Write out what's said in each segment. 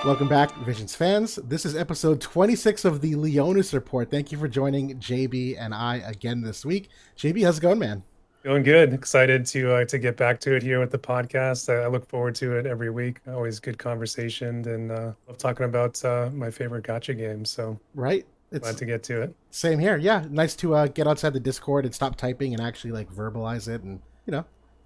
Welcome back, Visions fans. This is episode 26 of the Leonis Report. Thank you for joining JB and I again this week. JB, how's it going, man? Doing good. Excited to get back to it here with the podcast. I look forward to it every week. Always good conversation, and love talking about my favorite gotcha games. So Right? glad It's to get to it. same here. Yeah, nice to get outside the Discord and stop typing and actually like verbalize it and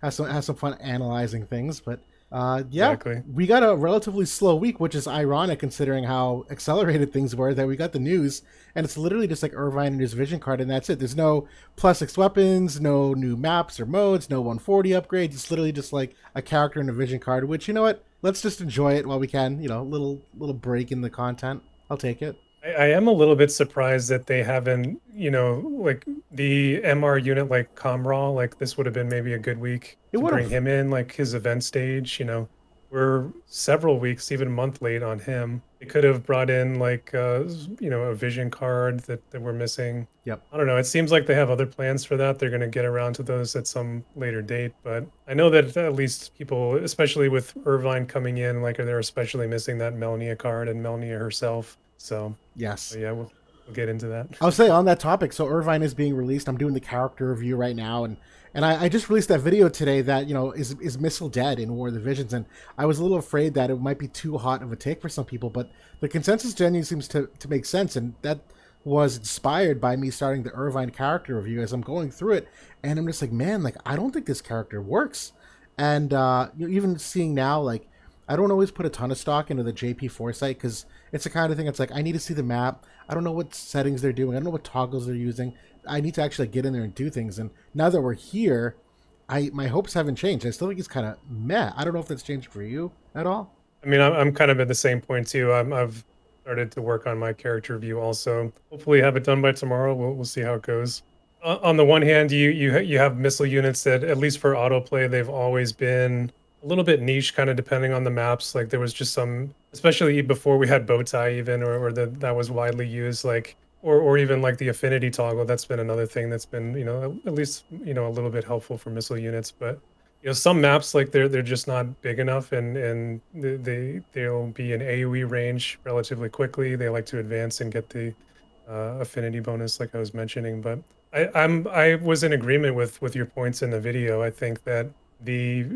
have some fun analyzing things. But yeah, Exactly. we got a relatively slow week, which is ironic considering how accelerated things were. That we got the news, and it's literally just like Irvine and his vision card, and that's it. There's no plus six weapons, no new maps or modes, no 140 upgrades. It's literally just like a character and a vision card. Which, you know what? Let's just enjoy it while we can. Little break in the content. I'll take it. I am a little bit surprised that they haven't, like the MR unit like Comraw, like this would have been maybe a good week It to would bring have. him in, like his event stage. We're several weeks, even a month late on him. They could have brought in like a vision card that we're missing. Yep. I don't know. It seems like they have other plans for that. They're going to get around to those at some later date, but I know that at least people, especially with Irvine coming in, like they're especially missing that Melania card and Melania herself. So Yes. yeah, we'll get into that. I'll say on that topic. So Irvine is being released. I'm doing the character review right now, and I just released that video today that is Missile dead in War of the Visions, and I was a little afraid that it might be too hot of a take for some people, but the consensus genuinely seems to make sense, and that was inspired by me starting the Irvine character review as I'm going through it, and I'm just like, man, like I don't think this character works, and even seeing now, like I don't always put a ton of stock into the JP Foresight because it's the kind of thing. It's like I need to see the map. I don't know what settings they're doing. I don't know what toggles they're using. I need to actually get in there and do things. And now that we're here, I my hopes haven't changed. I still think it's kind of meh. I don't know if that's changed for you at all. I mean, I'm kind of at the same point too. I've started to work on my character review also. Hopefully, have it done by tomorrow. We'll see how it goes. On the one hand, you have missile units that, at least for autoplay, they've always been a little bit niche, kind of depending on the maps. Like there was just some, especially before we had bow tie, even or that was widely used, like or even like the affinity toggle. That's been another thing that's been at least a little bit helpful for missile units, but some maps like they're just not big enough, and they'll be in AoE range relatively quickly. They like to advance and get the affinity bonus, like I was mentioning. But I was in agreement with your points in the video. I think that the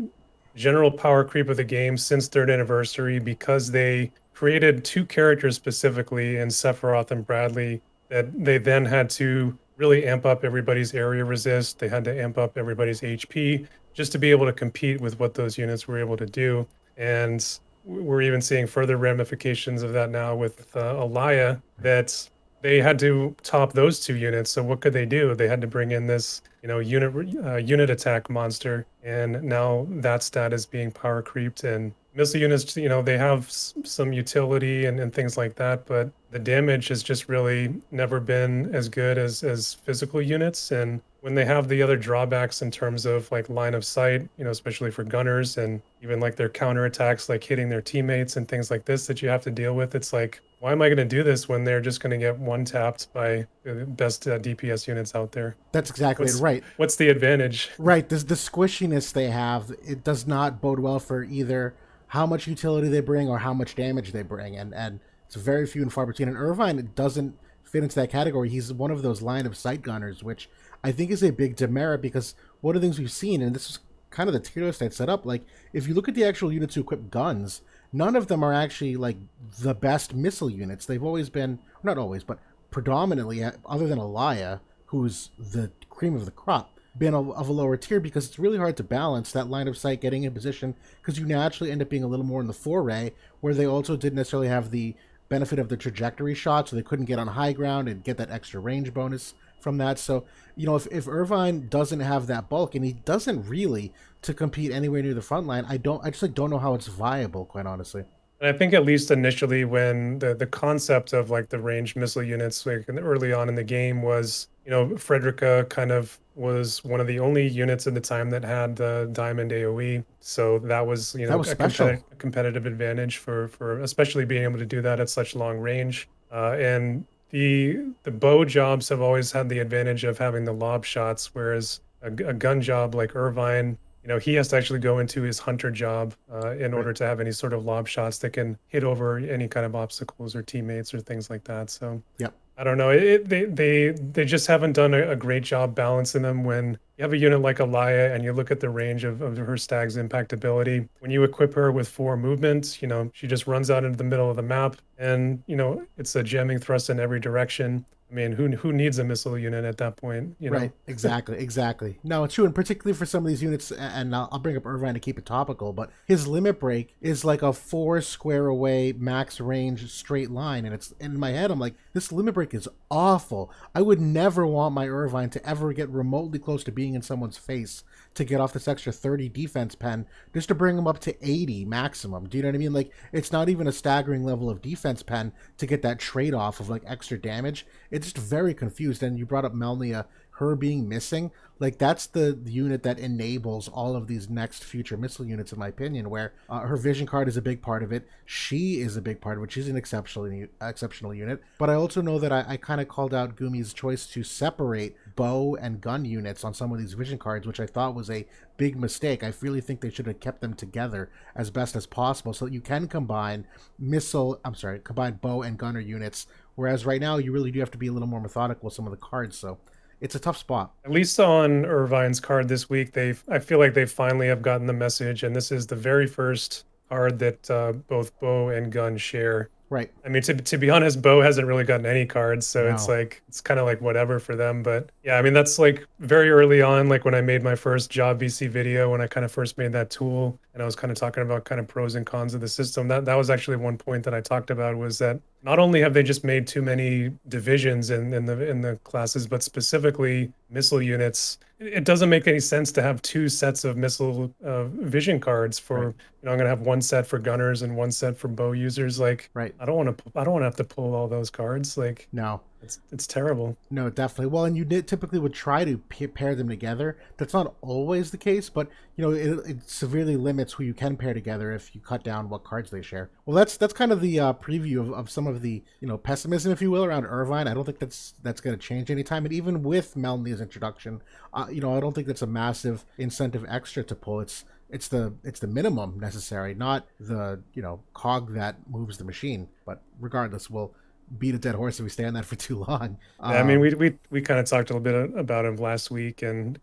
general power creep of the game since third anniversary, because they created two characters specifically in Sephiroth and Bradley, that they then had to really amp up everybody's area resist. They had to amp up everybody's HP just to be able to compete with what those units were able to do. And we're even seeing further ramifications of that now with Alaya, that they had to top those two units. So what could they do? They had to bring in this, unit attack monster, and now that stat is being power creeped. And missile units, they have some utility and things like that, but the damage has just really never been as good as physical units. And when they have the other drawbacks in terms of like line of sight, especially for gunners, and even like their counterattacks, like hitting their teammates and things like this that you have to deal with, it's like, why am I going to do this when they're just going to get one tapped by the best DPS units out there? That's exactly it. What's Right. what's the advantage? Right. The squishiness they have, it does not bode well for either how much utility they bring or how much damage they bring, and it's very few and far between. And Irvine doesn't fit into that category. He's one of those line of sight gunners, which I think is a big demerit because one of the things we've seen, and this is kind of the tier list I'd set up. Like if you look at the actual units who equip guns, none of them are actually like the best missile units. They've always been, not always, but predominantly, other than Alaya, who's the cream of the crop, been of a lower tier because it's really hard to balance that line of sight getting in position because you naturally end up being a little more in the foray where they also didn't necessarily have the benefit of the trajectory shot, so they couldn't get on high ground and get that extra range bonus from that. So, if Irvine doesn't have that bulk, and he doesn't really to compete anywhere near the front line, I just like don't know how it's viable, quite honestly. And I think at least initially, when the concept of like the ranged missile units, like early on in the game, was, Frederica kind of was one of the only units at the time that had the diamond AoE. So that was, That was a special. competitive advantage for especially being able to do that at such long range. And the bow jobs have always had the advantage of having the lob shots, whereas a gun job like Irvine he has to actually go into his hunter job in Right. order to have any sort of lob shots that can hit over any kind of obstacles or teammates or things like that. So Yep. I don't know. They just haven't done a great job balancing them. When you have a unit like Alaya and you look at the range of her stag's impact ability, when you equip her with 4 movements, she just runs out into the middle of the map, and it's a jamming thrust in every direction. I mean, who needs a missile unit at that point? Right, exactly, exactly. No, it's true, and particularly for some of these units, and I'll bring up Irvine to keep it topical, but his limit break is like a 4 square away max range straight line, and it's in my head, I'm like, this limit break is awful. I would never want my Irvine to ever get remotely close to being in someone's face to get off this extra 30 defense pen just to bring him up to 80 maximum. Do you know what I mean? Like, it's not even a staggering level of defense pen to get that trade off of like extra damage. It's just very confused. And you brought up Melnia, her being missing, like that's the unit that enables all of these next future missile units, in my opinion, where her vision card is a big part of it. She is a big part of it. She's an exceptional unit. But I also know that I kind of called out Gumi's choice to separate bow and gun units on some of these vision cards, which I thought was a big mistake. I really think they should have kept them together as best as possible so that you can combine bow and gunner units, whereas right now you really do have to be a little more methodical with some of the cards. So it's a tough spot. At least on Irvine's card this week, I feel like they finally have gotten the message, and this is the very first card that both bow and gun share. Right. I mean, to be honest, Bo hasn't really gotten any cards, so No. it's kind of like whatever for them. But yeah, I mean, that's like very early on, like when I made my first job VC video, when I kind of first made that tool, and I was kind of talking about kind of pros and cons of the system. That was actually one point that I talked about, was that not only have they just made too many divisions in the classes, but specifically missile units. It doesn't make any sense to have two sets of missile vision cards Right. for, I'm going to have one set for gunners and one set for bow users. Like, Right. I don't want to have to pull all those cards. Like, No. it's terrible. No, definitely. Well, and you typically would try to pair them together. That's not always the case, but it severely limits who you can pair together if you cut down what cards they share. Well, that's kind of the preview of some of the pessimism, if you will, around Irvine. I don't think that's going to change anytime. And even with Melania's introduction, I don't think that's a massive incentive extra to pull. It's the minimum necessary, not the cog that moves the machine. But regardless, we'll beat a dead horse if we stay on that for too long. Yeah, I mean, we kind of talked a little bit about him last week, and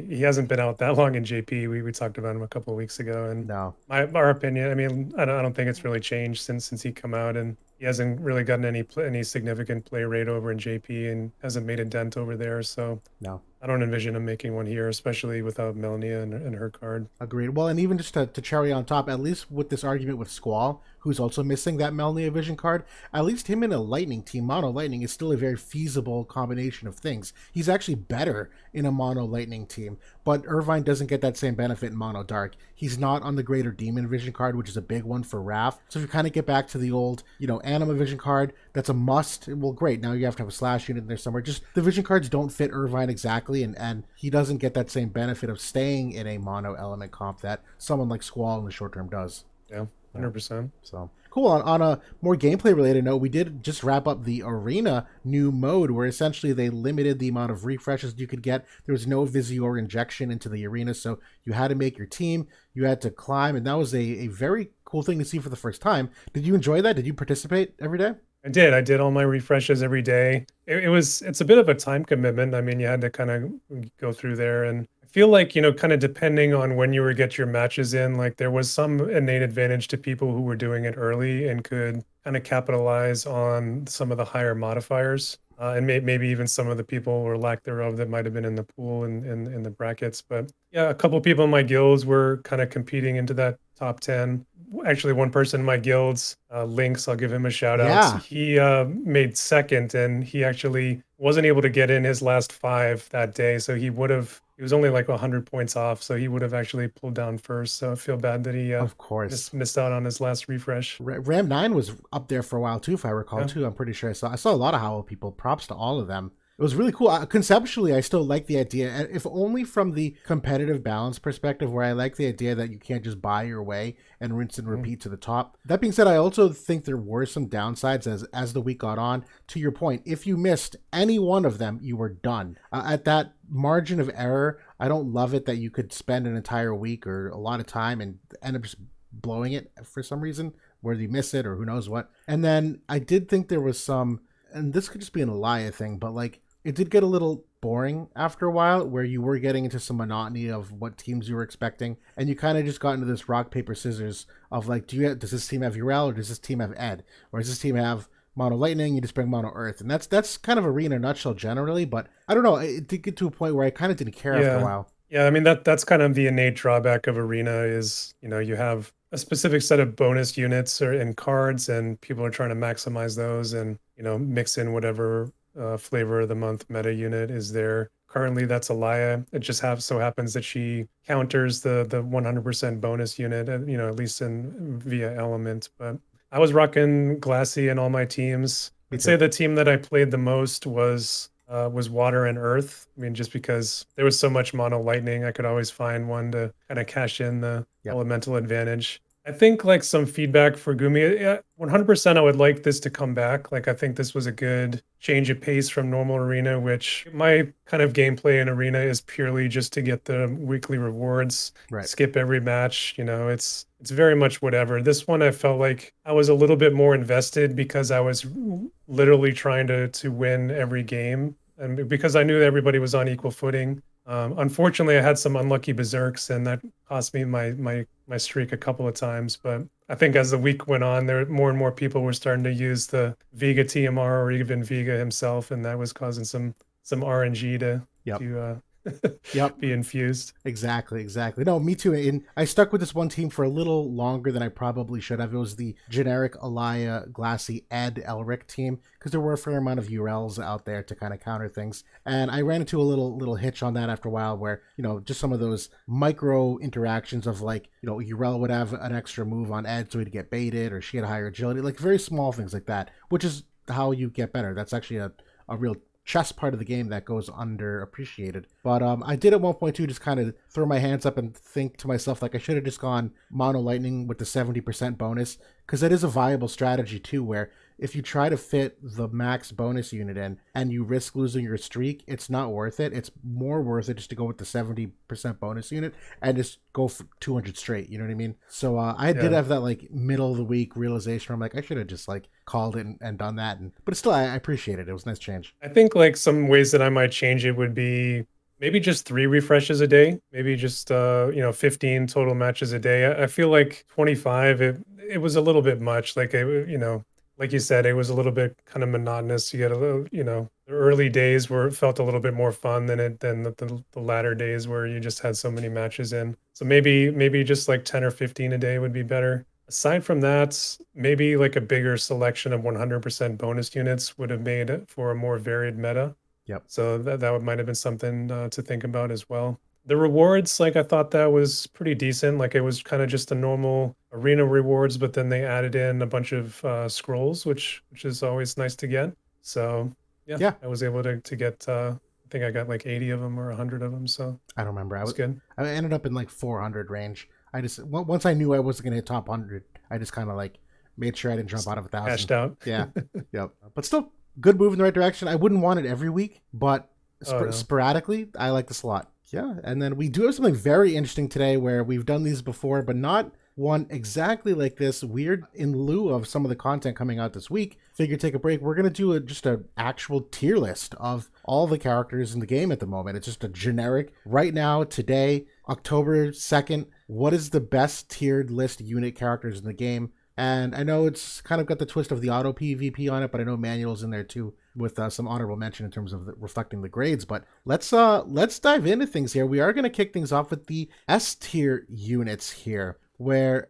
he hasn't been out that long in JP. We talked about him a couple of weeks ago, and No. our opinion. I mean, I don't think it's really changed since he come out, and he hasn't really gotten any significant play rate over in JP, and hasn't made a dent over there. So No. I don't envision him making one here, especially without Melania and her card. Agreed. Well, and even just to cherry on top, at least with this argument with Squall, who's also missing that Melnia vision card, at least him in a Lightning team, Mono Lightning, is still a very feasible combination of things. He's actually better in a Mono Lightning team, but Irvine doesn't get that same benefit in Mono Dark. He's not on the Greater Demon vision card, which is a big one for Raph. So if you kind of get back to the old, Anima vision card, that's a must. Well, great. Now you have to have a slash unit in there somewhere. Just the vision cards don't fit Irvine exactly, and he doesn't get that same benefit of staying in a mono element comp that someone like Squall in the short term does. Yeah, 100%. So cool. On a more gameplay related note, we did just wrap up the arena new mode where essentially they limited the amount of refreshes you could get. There was no Visior injection into the arena, so you had to make your team, you had to climb, and that was a very cool thing to see for the first time. Did you enjoy that? Did you participate every day? I did. I did all my refreshes every day. It's a bit of a time commitment. I mean, you had to kind of go through there, and I feel like, kind of depending on when you were get your matches in, like there was some innate advantage to people who were doing it early and could kind of capitalize on some of the higher modifiers. And maybe even some of the people or lack thereof that might have been in the pool and in the brackets. But yeah, a couple people in my guilds were kind of competing into that top 10. Actually, one person in my guilds, Lynx, I'll give him a shout out. Yeah. He made second, and he actually wasn't able to get in his last 5 that day. So he was only like 100 points off. So he would have actually pulled down first. So I feel bad that he Of course. missed out on his last refresh. Ram 9 was up there for a while too, if I recall Yeah. too. I'm pretty sure I saw a lot of Howl people. Props to all of them. It was really cool. Conceptually, I still like the idea, if only from the competitive balance perspective, where I like the idea that you can't just buy your way and rinse and repeat to the top. That being said, I also think there were some downsides as the week got on. To your point, if you missed any one of them, you were done. At that margin of error, I don't love it that you could spend an entire week or a lot of time and end up just blowing it for some reason, where you miss it or who knows what. And then I did think there was some, and this could just be an Elia thing, but like it did get a little boring after a while where you were getting into some monotony of what teams you were expecting, and you kind of just got into this rock paper scissors of like, does this team have Urel or does this team have Ed, or does this team have Mono Lightning? You just bring Mono Earth, and that's kind of Arena in a nutshell generally. But I don't know, it did get to a point where I kind of didn't care after a Yeah. while. Yeah, I mean that's kind of the innate drawback of Arena is, you have a specific set of bonus units or in cards and people are trying to maximize those and, mix in whatever flavor of the month meta unit is there. Currently that's Alaya. It just so happens that she counters the 100% bonus unit, at least in via element. But I was rocking Glassy in all my teams. Me I'd say too. the team that I played the most was Water and Earth. I mean, just because there was so much mono lightning, I could always find one to kind of cash in the Yep. elemental advantage. I think like some feedback for Gumi, yeah, 100% I would like this to come back. Like I think this was a good change of pace from normal arena, which my kind of gameplay in arena is purely just to get the weekly rewards, Right. skip every match, it's very much whatever. This one I felt like I was a little bit more invested because I was literally trying to win every game and because I knew that everybody was on equal footing. Unfortunately, I had some unlucky berserks, and that cost me my streak a couple of times. But I think as the week went on, there more and more people were starting to use the Vega TMR or even Vega himself, and that was causing some RNG to Yep. to Yep. be infused. Exactly. No, me too. And I stuck with this one team for a little longer than I probably should have. It was the generic Elia, Glassy, Ed, Elric team because there were a fair amount of URLs out there to kind of counter things. And I ran into a little hitch on that after a while, where just some of those micro interactions of like URL would have an extra move on Ed, so he'd get baited, or she had higher agility, like very small things like that, which is how you get better. That's actually a real chess part of the game that goes underappreciated. But I did at 1.2 just kind of throw my hands up and think to myself like I should have just gone mono lightning with the 70% bonus, because that is a viable strategy too, where if you try to fit the max bonus unit in and you risk losing your streak, it's not worth it. It's more worth it just to go with the 70% bonus unit and just go for 200 straight. You know what I mean? So I did Yeah. have that like middle of the week realization where I'm like, I should have just like called it and done that. But still, I appreciate it. It was a nice change. I think like some ways that I might change it would be maybe just 3 refreshes a day, maybe just 15 total matches a day. I feel like 25 it was a little bit much. Like like you said, it was a little bit kind of monotonous. You get a little, the early days where it felt a little bit more fun than the latter days where you just had so many matches in. So maybe just like 10 or 15 a day would be better. Aside from that, maybe like a bigger selection of 100% bonus units would have made it for a more varied meta. Yep. So that might have been something to think about as well. The rewards, like I thought that was pretty decent. Like it was kind of just the normal arena rewards, but then they added in a bunch of scrolls, which is always nice to get. So yeah, Yeah. I was able to get. I think I got like 80 of them or 100 of them. So I don't remember. it's good. I ended up in like 400 range. I just once I knew I wasn't gonna hit top 100, I just kind of like made sure I didn't jump out of 1,000. Cashed out. Yeah, yep. But still, good move in the right direction. I wouldn't want it every week, but Oh no. sporadically, I like this a lot. Yeah, and then we do have something very interesting today where we've done these before, but not one exactly like this. Weird in lieu of some of the content coming out this week. Figure take a break. We're gonna do just a actual tier list of all the characters in the game at the moment. It's just a generic right now today, October 2nd. What is the best tiered list unit characters in the game? And I know it's kind of got the twist of the auto PvP on it, but I know manual's in there too with some honorable mention in terms of reflecting the grades. But let's dive into things here. We are going to kick things off with the S tier units here, where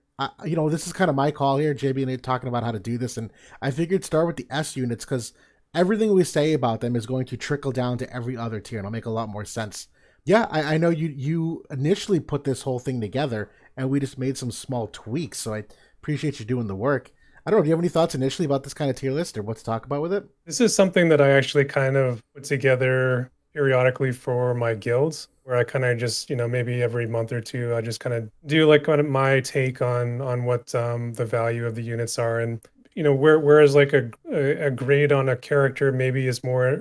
this is kind of my call here. JB and I talking about how to do this, and I figured start with the S units because everything we say about them is going to trickle down to every other tier, and it'll make a lot more sense. Yeah, I know you initially put this whole thing together, and we just made some small tweaks. So I appreciate you doing the work. I don't know. Do you have any thoughts initially about this kind of tier list or what to talk about with it? This is something that I actually kind of put together periodically for my guilds, where I kind of just, maybe every month or two, I just kind of do like kind of my take on what the value of the units are. And whereas like a grade on a character maybe is more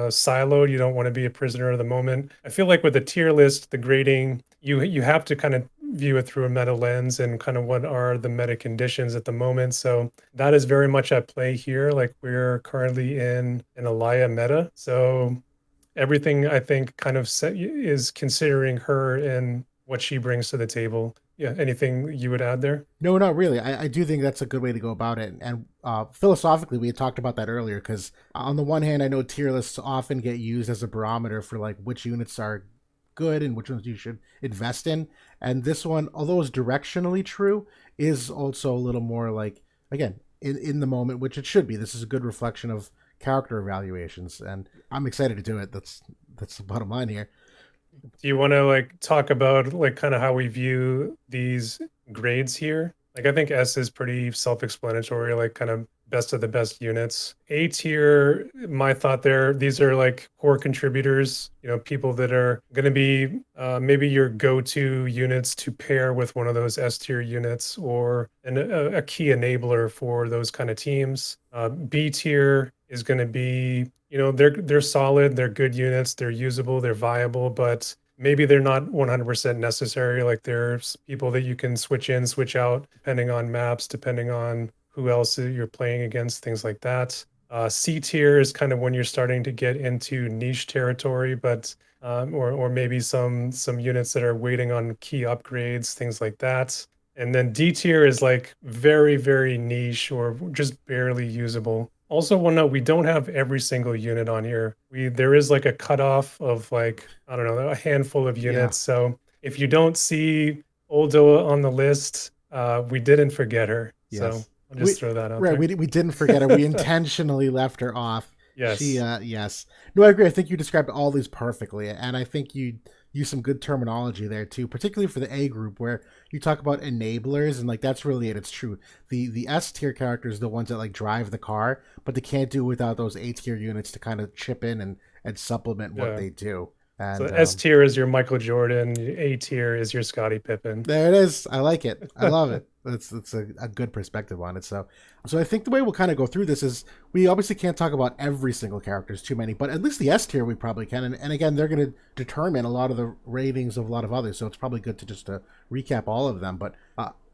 siloed. You don't want to be a prisoner of the moment. I feel like with a tier list, the grading, you have to kind of view it through a meta lens and kind of what are the meta conditions at the moment. So that is very much at play here. Like we're currently in an Alaya meta. So everything I think kind of is considering her and what she brings to the table. Yeah, anything you would add there? No, not really. I do think that's a good way to go about it. And philosophically, we had talked about that earlier because on the one hand, I know tier lists often get used as a barometer for like which units are good and which ones you should invest in. And this one, although it's directionally true, is also a little more like, again, in the moment, which it should be. This is a good reflection of character evaluations. And I'm excited to do it. That's the bottom line here. Do you want to like talk about like kind of how we view these grades here? Like I think S is pretty self-explanatory, like kind of best of the best units. A tier, my thought there, these are like core contributors, people that are going to be maybe your go-to units to pair with one of those S tier units or a key enabler for those kind of teams. B tier is going to be, they're solid, they're good units, they're usable, they're viable, but maybe they're not 100% necessary. Like there's people that you can switch in, switch out, depending on maps, depending on who else you're playing against, things like that. C tier is kind of when you're starting to get into niche territory, but or maybe some units that are waiting on key upgrades, things like that. And then D tier is like very, very niche or just barely usable. Also, one note, we don't have every single unit on here. There is like a cutoff of like, I don't know, a handful of Yeah. units. So if you don't see Oldoa on the list, we didn't forget her. So Yes. I'll We just throw that out right. there. We didn't forget her. We intentionally left her off. She Yes. yes. No, I agree. I think you described all these perfectly, and I think you use some good terminology there too, particularly for the A group where you talk about enablers and like that's really it. It's true. The S tier characters are the ones that like drive the car, but they can't do without those A tier units to kind of chip in and supplement what Yeah. they do. So And S tier is your Michael Jordan, A tier is your Scottie Pippen. there it is. I like it. I love it. That's a good perspective on it. So I think the way we'll kind of go through this is we obviously can't talk about every single character. There's too many, but at least the S tier we probably can. And again, they're going to determine a lot of the ratings of a lot of others. So it's probably good to just recap all of them. But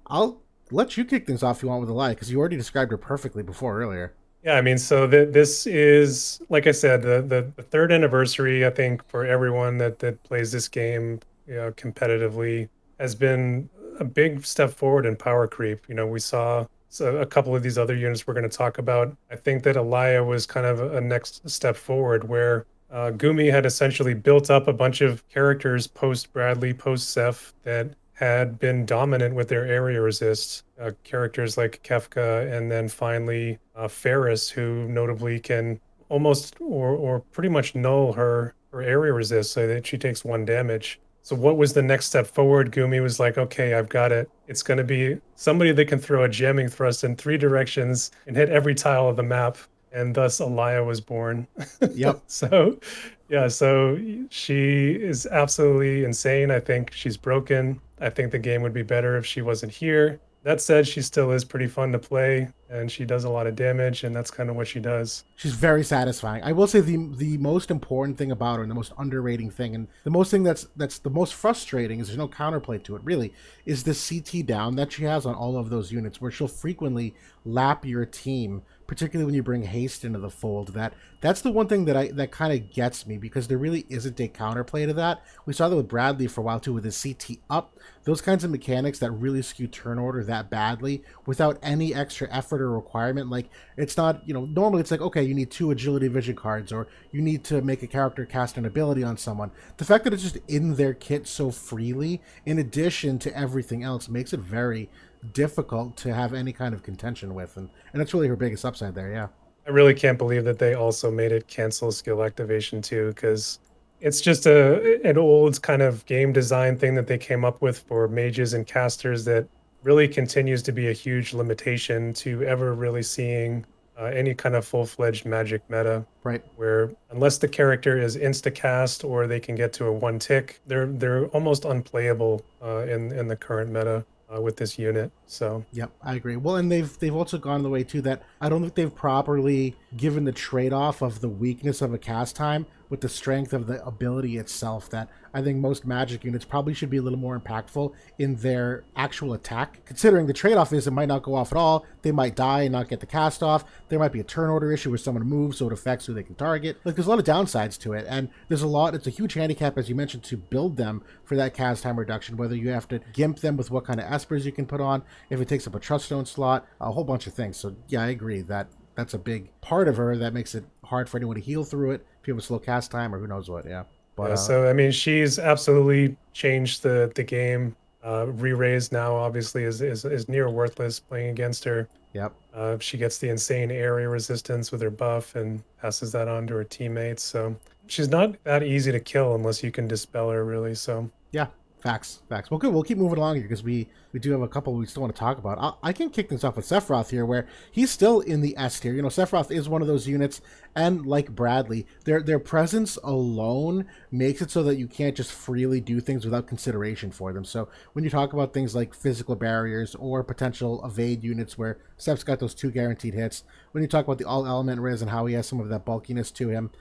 I'll let you kick things off if you want with Elia because you already described her perfectly before earlier. Yeah, I mean, so this is, like I said, the third anniversary, I think, for everyone that plays this game, competitively, has been a big step forward in power creep. We saw a couple of these other units we're going to talk about. I think that Alaya was kind of a next step forward where Gumi had essentially built up a bunch of characters post Bradley, post Seth that had been dominant with their area resist. Characters like Kefka, and then finally Ferris, who notably can almost or pretty much null her area resist so that she takes 1 damage. So what was the next step forward? Gumi was like, okay, I've got it. It's going to be somebody that can throw a jamming thrust in 3 directions and hit every tile of the map. And thus Alaya was born. Yep. So, yeah, so she is absolutely insane. I think she's broken. I think the game would be better if she wasn't here. That said, she still is pretty fun to play and she does a lot of damage, and that's kind of what she does. She's very satisfying. I will say the most important thing about her and the most underrating thing and the most thing that's the most frustrating is there's no counterplay to it really is the CT down that she has on all of those units where she'll frequently lap your team, particularly when you bring haste into the fold. That's the one thing that kind of gets me because there really isn't a counterplay to that. We saw that with Bradley for a while too with his CT up. Those kinds of mechanics that really skew turn order that badly without any extra effort or requirement. Like it's not, normally it's like, okay, you need 2 agility vision cards or you need to make a character cast an ability on someone. The fact that it's just in their kit so freely, in addition to everything else, makes it very difficult to have any kind of contention with. And that's really her biggest upside there, yeah. I really can't believe that they also made it cancel skill activation too, because it's just an old kind of game design thing that they came up with for mages and casters that really continues to be a huge limitation to ever really seeing any kind of full-fledged magic meta. Right. Where unless the character is insta-cast or they can get to a 1 tick, they're almost unplayable in the current meta. with this unit. So Yep, I agree. Well, and they've also gone the way too that I don't think they've properly given the trade off of the weakness of a cast time with the strength of the ability itself. That I think most Magic units probably should be a little more impactful in their actual attack. Considering the trade off is it might not go off at all, they might die and not get the cast off. There might be a turn order issue where someone moves, so it affects who they can target. Like there's a lot of downsides to it, and there's a lot. It's a huge handicap, as you mentioned, to build them for that cast time reduction. Whether you have to gimp them with what kind of espers you can put on, if it takes up a truststone slot, a whole bunch of things. So yeah, I agree that that's a big part of her that makes it hard for anyone to heal through it if you have a slow cast time or who knows what. Yeah, but yeah, so I mean, she's absolutely changed the game. Re-raise now obviously is near worthless playing against her. yep. She gets the insane area resistance with her buff and passes that on to her teammates. So she's not that easy to kill unless you can dispel her, really. So Yeah, facts, facts. Well, good. We'll keep moving along here because we do have a couple we still want to talk about. I can kick things off with Sephiroth here, where he's still in the S tier. You know, Sephiroth is one of those units, and like Bradley, their presence alone makes it so that you can't just freely do things without consideration for them. So when you talk about things like physical barriers or potential evade units, where Seph's got those 2 guaranteed hits, when you talk about the all element res and how he has some of that bulkiness to him,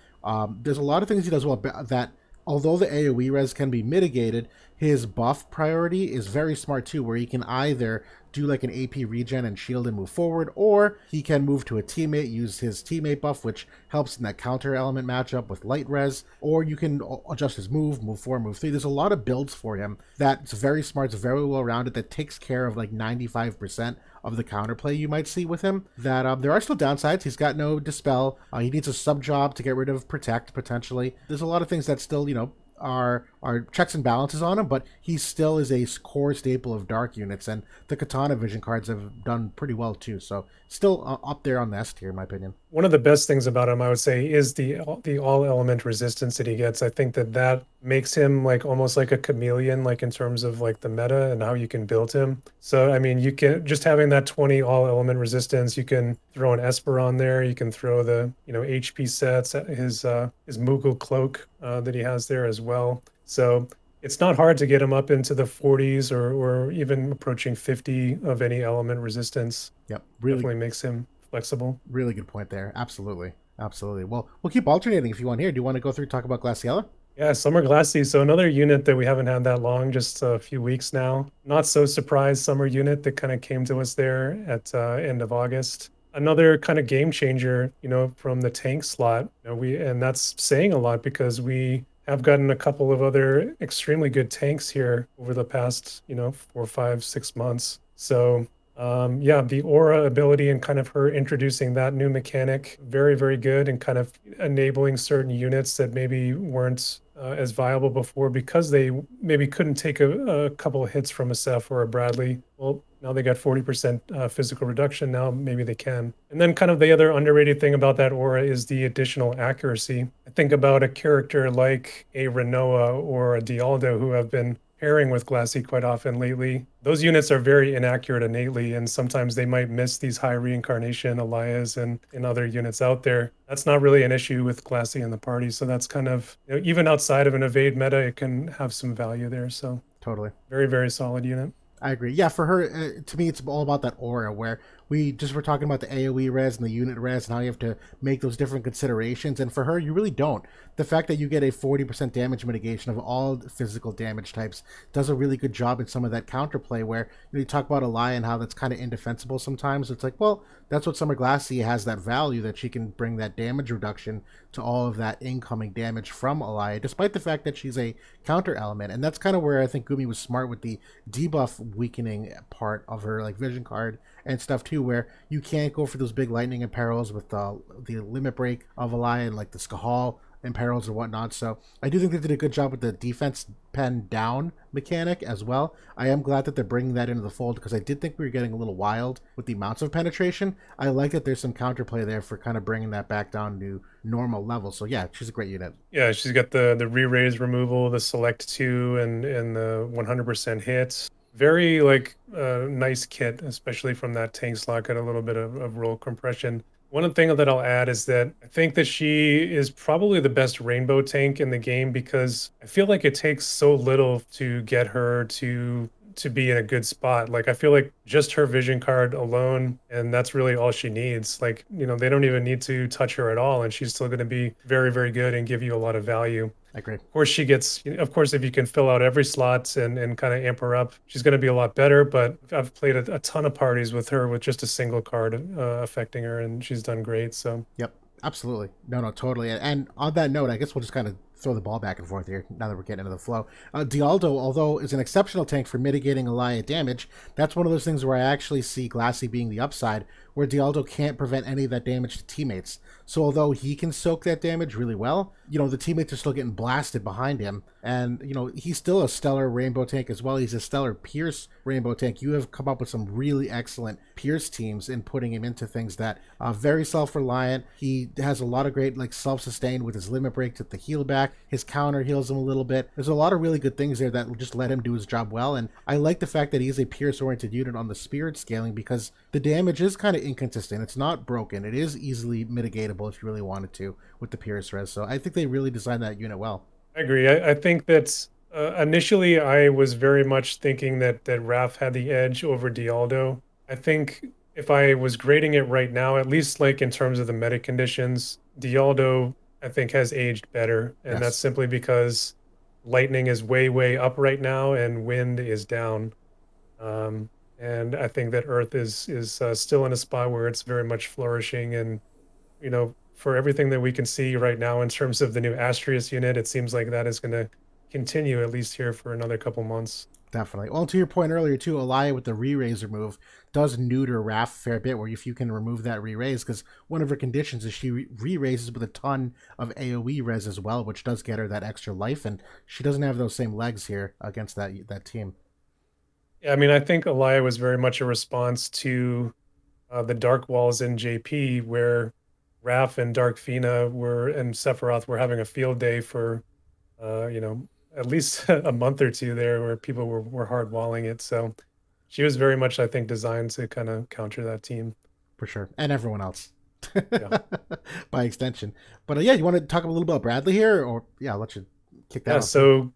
there's a lot of things he does well that although the AoE res can be mitigated, his buff priority is very smart too, where he can either do like an AP regen and shield and move forward, or he can move to a teammate, use his teammate buff, which helps in that counter element matchup with light res, or you can adjust his move 4, move 3. There's a lot of builds for him that's very smart, it's very well rounded, that takes care of like 95% of the counterplay you might see with him. That there are still downsides. He's got no dispel. He needs a sub job to get rid of protect potentially. There's a lot of things that still are checks and balances on him, but he still is a core staple of dark units, and the Katana Vision cards have done pretty well too. So still up there on the S tier in my opinion. one of the best things about him, I would say, is the all element resistance that he gets. I think that makes him like almost like a chameleon, like in terms of like the meta and how you can build him. So I mean, you can just having that 20 all element resistance. You can throw an Esper on there. You can throw the HP sets, his Moogle cloak that he has there as well. So it's not hard to get him up into the 40s or even approaching 50 of any element resistance. Yep, really, Definitely makes him flexible. really good point there. Absolutely, absolutely. Well, we'll keep alternating if you want here. Do you want to go through talk about Glaciella? Yeah, Summer Glassy. So another unit that we haven't had that long, just a few weeks now. Not so surprised summer unit that kind of came to us there at end of August. Another kind of game changer, from the tank slot. And that's saying a lot because we have gotten a couple of other extremely good tanks here over the past, 4, 5, 6 months. So yeah, the aura ability and kind of her introducing that new mechanic, very, very good, and kind of enabling certain units that maybe weren't as viable before because they maybe couldn't take a couple of hits from a Seth or a Bradley. Well, now they got 40% physical reduction. Now maybe they can. And then kind of the other underrated thing about that aura is the additional accuracy. I think about a character like a Renoa or a Dialdo who have been pairing with Glassy quite often lately. Those units are very inaccurate innately, and sometimes they might miss these high reincarnation Elias and other units out there. That's not really an issue with Glassy in the party, so that's kind of, even outside of an evade meta, it can have some value there. So Totally. very, very solid unit. I agree. Yeah, for her, to me, it's all about that aura where we just were talking about the AoE res and the unit res and how you have to make those different considerations. And for her, you really don't. The fact that you get a 40% damage mitigation of all physical damage types does a really good job in some of that counterplay where you talk about a lion, how that's kind of indefensible sometimes. It's like, well, that's what Summer Glassy has, that value that she can bring that damage reduction to all of that incoming damage from Alaya, despite the fact that she's a counter element. And that's kind of where I think Gumi was smart with the debuff weakening part of her like vision card and stuff too, where you can't go for those big lightning imperils with the limit break of Alaya and like the Skahal imperils or whatnot. So I do think they did a good job with the defense pen down mechanic as well. I am glad that they're bringing that into the fold because I did think we were getting a little wild with the amounts of penetration. I like that there's some counterplay there for kind of bringing that back down to normal levels. So yeah, she's a great unit. Yeah, she's got the re-raise removal, the select 2, and the 100% hits. Very like nice kit, especially from that tank slot. Got a little bit of roll compression. One thing that I'll add is that I think that she is probably the best rainbow tank in the game because I feel like it takes so little to get her to be in a good spot. Like I feel like just her vision card alone, and that's really all she needs. Like, they don't even need to touch her at all, and she's still going to be very, very good and give you a lot of value. I agree. Of course, of course, if you can fill out every slot and kind of amp her up, she's going to be a lot better. But I've played a ton of parties with her with just a single card affecting her, and she's done great. So, Yep, absolutely. No, no, totally. And on that note, I guess we'll just kind of throw the ball back and forth here now that we're getting into the flow. Dialdo, although is an exceptional tank for mitigating Elia damage, that's one of those things where I actually see Glassy being the upside, where Dialdo can't prevent any of that damage to teammates. So although he can soak that damage really well, the teammates are still getting blasted behind him. And, he's still a stellar rainbow tank as well. He's a stellar Pierce rainbow tank. You have come up with some really excellent Pierce teams in putting him into things that are very self-reliant. He has a lot of great self-sustain with his limit break to the heal back. His counter heals him a little bit. There's a lot of really good things there that will just let him do his job well. And I like the fact that he's a Pierce-oriented unit on the Spirit scaling because the damage is kind of inconsistent. It's not broken. It is easily mitigatable if you really wanted to with the Pierce res. So I think they really designed that unit well. I agree. I think that initially I was very much thinking that Raf had the edge over Dialdo. I think if I was grading it right now, at least like in terms of the meta conditions, Dialdo I think has aged better, and that's Yes. simply because lightning is way, way up right now and wind is down. And I think that Earth is still in a spot where it's very much flourishing, and for everything that we can see right now in terms of the new Astrius unit, it seems like that is going to continue at least here for another couple months. Definitely. Well, to your point earlier too, Elia with the re-raiser move does neuter Raph a fair bit. Where if you can remove that re-raise, because one of her conditions is she re-raises with a ton of AOE res as well, which does get her that extra life, and she doesn't have those same legs here against that team. Yeah, I mean, I think Elia was very much a response to the Dark Walls in JP, where Raph and Dark Fina and Sephiroth were having a field day for, at least a month or two there, where people were hard walling it. So she was very much, I think, designed to kind of counter that team. For sure, and everyone else. Yeah. By extension. But yeah, you want to talk a little about Bradley here, or yeah, I'll let you kick that Yeah. off too. So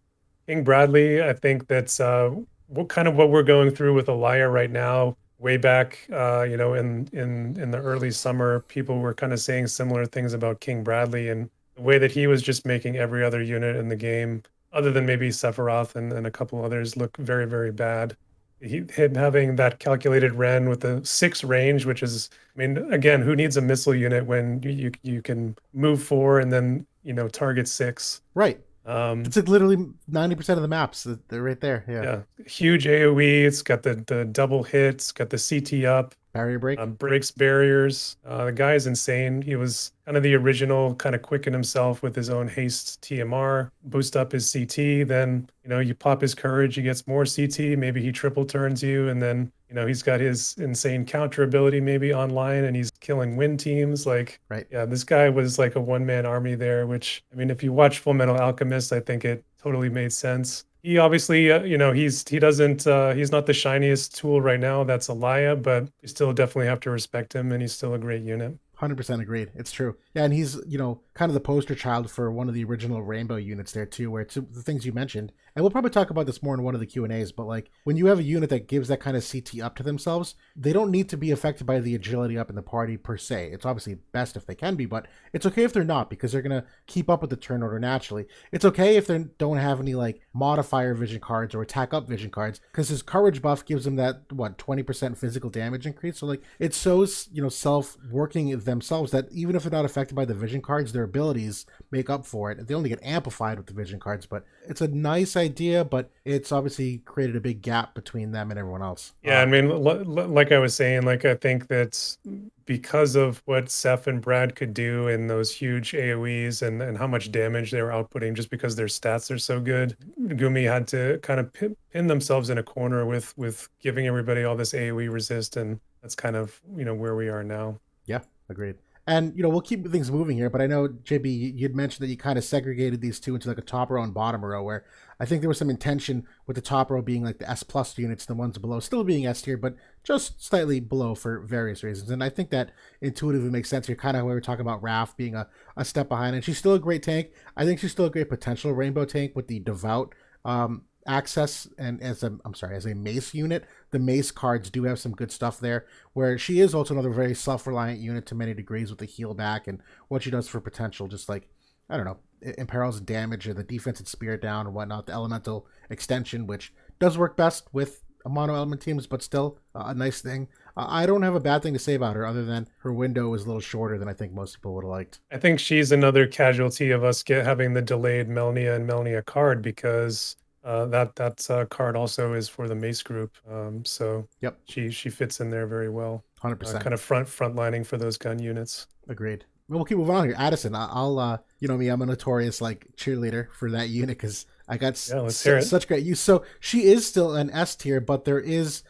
King Bradley, I think that's what we're going through with Elia right now. Way back, in the early summer, people were kind of saying similar things about King Bradley and the way that he was just making every other unit in the game, other than maybe Sephiroth and a couple others, look very, very bad. Him having that calculated Ren with the 6 range, which is, I mean, again, who needs a missile unit when you can move 4 and then target 6? Right. Um, It's like literally 90% of the maps. They're right there. Yeah. yeah, huge AOE. It's got the double hits, got the CT up. Barrier break. Breaks barriers. The guy is insane. He was kind of the original, kind of quicken himself with his own haste TMR, boost up his CT. Then, you pop his courage, he gets more CT. Maybe he triple turns you. And then, he's got his insane counter ability maybe online and he's killing win teams. Like, Right. yeah, this guy was like a one-man army there, which, I mean, if you watch Full Metal Alchemist, I think it totally made sense. He obviously, he's not the shiniest tool right now. That's Elia, but you still definitely have to respect him, and he's still a great unit. 100% agreed. It's true. Yeah, and he's, kind of the poster child for one of the original Rainbow units there too, where it's the things you mentioned. And we'll probably talk about this more in one of the Q&As, but like when you have a unit that gives that kind of CT up to themselves, they don't need to be affected by the agility up in the party per se. It's obviously best if they can be, but it's okay if they're not because they're going to keep up with the turn order naturally. It's okay if they don't have any like modifier vision cards or attack up vision cards because his courage buff gives them that 20% physical damage increase. So like it's so self-working themselves that even if they're not affected by the vision cards, their abilities make up for it. They only get amplified with the vision cards, but it's a nice idea, but it's obviously created a big gap between them and everyone else. Yeah, I mean, like I was saying, like I think that because of what Seth and Brad could do in those huge AoEs and how much damage they were outputting just because their stats are so good, Gumi had to kind of pin themselves in a corner with giving everybody all this AoE resist, and that's kind of where we are now. Yeah, agreed. And we'll keep things moving here, but I know JB, you'd mentioned that you kind of segregated these two into like a top row and bottom row, where I think there was some intention with the top row being like the S plus units, the ones below still being S tier, but just slightly below for various reasons. And I think that intuitively makes sense here, kind of where we're talking about Raph being a step behind, and she's still a great tank. I think she's still a great potential rainbow tank with the devout access, and as a mace unit, the mace cards do have some good stuff there. Where she is also another very self-reliant unit to many degrees with the heal back and what she does for potential, just like I don't know, imperils and damage or the defense and spirit down and whatnot. The elemental extension, which does work best with mono element teams, but still a nice thing. I don't have a bad thing to say about her other than her window is a little shorter than I think most people would have liked. I think she's another casualty of us having the delayed Melnia and Melnia card because that card also is for the Mace group. So Yep, she fits in there very well. 100%. Kind of frontlining for those gun units. Agreed. Well, we'll keep moving on here. Addison, I'll you know me, I'm a notorious like cheerleader for that unit because I got Yeah, let's hear it. such great use. So she is still an S tier, but there is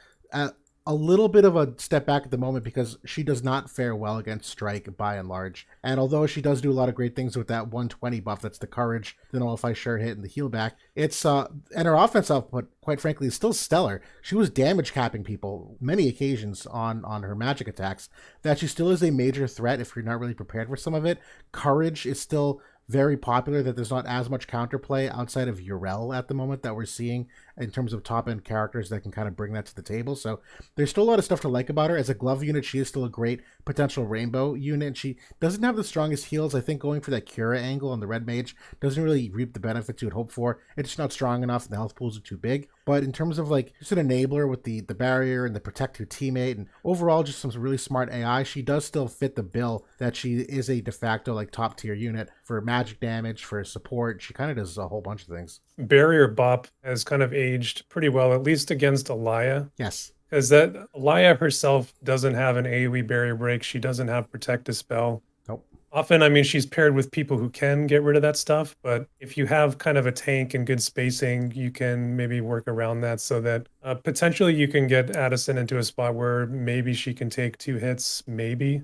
a little bit of a step back at the moment because she does not fare well against strike by and large. And although she does do a lot of great things with that 120 buff, that's the courage, the nullify sure hit, and the heal back. It's and her offense output, quite frankly, is still stellar. She was damage capping people many occasions on her magic attacks. That she still is a major threat if you're not really prepared for some of it. Courage is still very popular, that there's not as much counterplay outside of Urel at the moment that we're seeing in terms of top end characters that can kind of bring that to the table. So there's still a lot of stuff to like about her. As a glove unit, she is still a great potential rainbow unit. She doesn't have the strongest heals. I think going for that Cura angle on the red mage doesn't really reap the benefits you would hope for. It's just not strong enough and the health pools are too big. But in terms of like just an enabler with the barrier and the protect your teammate and overall just some really smart AI, she does still fit the bill that she is a de facto like top tier unit for magic damage, for support. She kind of does a whole bunch of things. Barrier Bop has kind of aged pretty well, at least against Alaya. Yes. Because that Alaya herself doesn't have an AoE barrier break. She doesn't have Protect Dispel. Nope. Often, I mean, she's paired with people who can get rid of that stuff, but if you have kind of a tank and good spacing, you can maybe work around that so that potentially you can get Addison into a spot where maybe she can take 2 hits, maybe.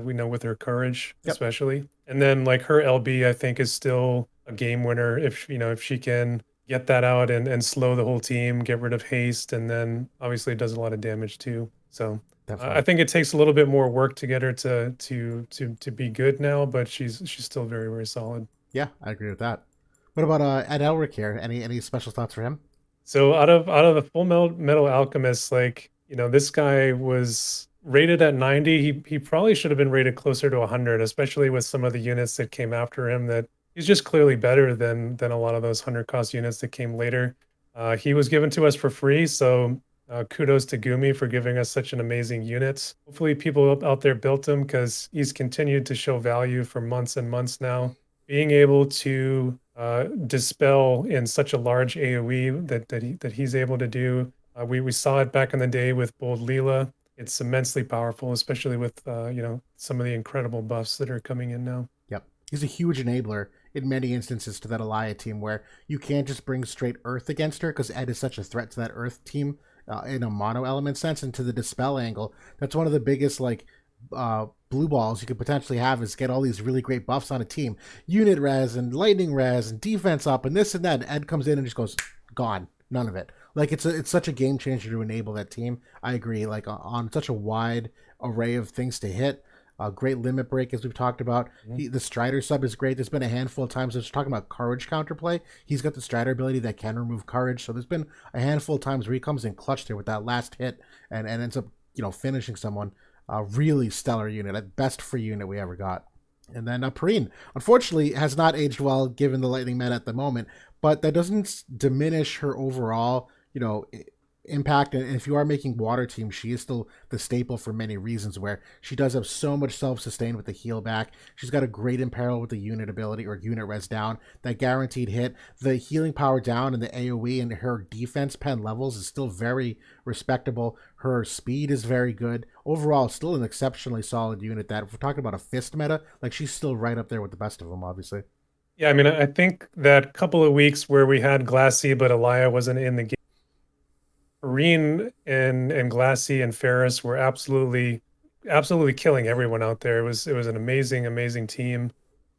We know with her courage, Yep. especially. And then like her LB, I think is still a game winner if if she can get that out and slow the whole team, get rid of haste, and then obviously it does a lot of damage too. So I Definitely. think it takes a little bit more work to get her to be good now, but she's still very, very solid. Yeah, I agree with that. What about Ed Elric here? Any special thoughts for him? So out of the Full Metal Alchemist, like, this guy was rated at 90. He probably should have been rated closer to 100, especially with some of the units that came after him, that he's just clearly better than a lot of those 100 cost units that came later. He was given to us for free, so kudos to Gumi for giving us such an amazing unit. Hopefully people out there built him because he's continued to show value for months and months now. Being able to dispel in such a large AoE that he's able to do. We saw it back in the day with Bold Leela. It's immensely powerful, especially with some of the incredible buffs that are coming in now. Yep. He's a huge enabler in many instances to that Alaya team where you can't just bring straight Earth against her because Ed is such a threat to that Earth team in a mono element sense. And to the dispel angle, that's one of the biggest like blue balls you could potentially have is get all these really great buffs on a team, unit res and lightning res and defense up and this and that. And Ed comes in and just goes gone, none of it. Like it's such a game changer to enable that team. I agree. Like on such a wide array of things to hit. Great limit break, as we've talked about. The Strider sub is great. There's been a handful of times I was talking about courage counterplay. He's got the Strider ability that can remove courage. So there's been a handful of times where he comes in clutch there with that last hit and ends up finishing someone. Really stellar unit, best free unit we ever got. And then Perrine, unfortunately, has not aged well given the lightning meta at the moment, but that doesn't diminish her overall, impact. And if you are making water teams, she is still the staple for many reasons where she does have so much self-sustain with the heal back. She's got a great imperil with the unit ability or unit res down, that guaranteed hit, the healing power down, and the AoE, and her defense pen levels is still very respectable. Her speed is very good. Overall, still an exceptionally solid unit that if we're talking about a fist meta, like she's still right up there with the best of them, obviously. Yeah, I mean, I think that couple of weeks where we had Glassy, but Alaya wasn't in the game, Irene and Glassy and Ferris were absolutely killing everyone out there. It was an amazing team.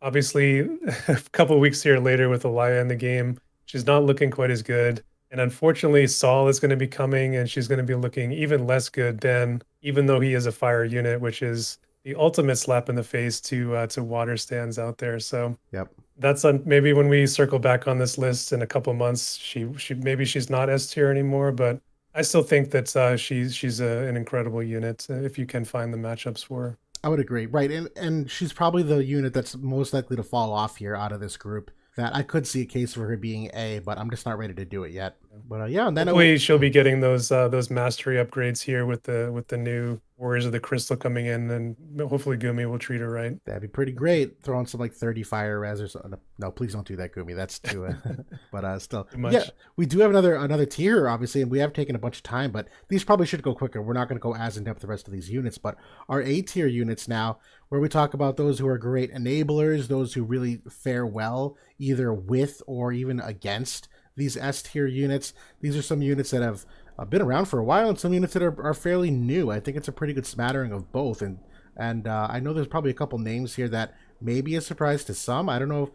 Obviously, a couple of weeks here later with Alaya in the game, she's not looking quite as good. And unfortunately, Saul is going to be coming and she's going to be looking even less good than, even though he is a fire unit, which is the ultimate slap in the face to water stands out there. So Yep. That's on maybe when we circle back on this list in a couple months, she maybe she's not S tier anymore, but I still think that she's an incredible unit if you can find the matchups for her. I would agree, right? And she's probably the unit that's most likely to fall off here out of this group. That I could see a case for her being A, but I'm just not ready to do it yet. But yeah, and then Hopefully she'll be getting those mastery upgrades here with the new Warriors of the Crystal coming in, and hopefully Gumi will treat her right. that'd be pretty great. Throw in some like 30 fire res or something. No, please don't do that, Gumi. That's too. But still, Too yeah, much. we do have another tier, obviously, and we have taken a bunch of time. But these probably should go quicker. We're not going to go as in depth the rest of these units, but our A tier units now, where we talk about those who are great enablers, those who really fare well either with or even against these S tier units. These are some units that have been around for a while and some units that are fairly new. I think it's a pretty good smattering of both. And I know there's probably a couple names here that may be a surprise to some. I don't know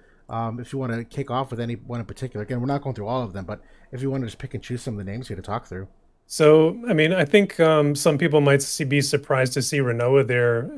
if you want to kick off with any one in particular. Again, we're not going through all of them, but if you want to just pick and choose some of the names here to talk through. So, I mean, I think some people might be surprised to see Renoa there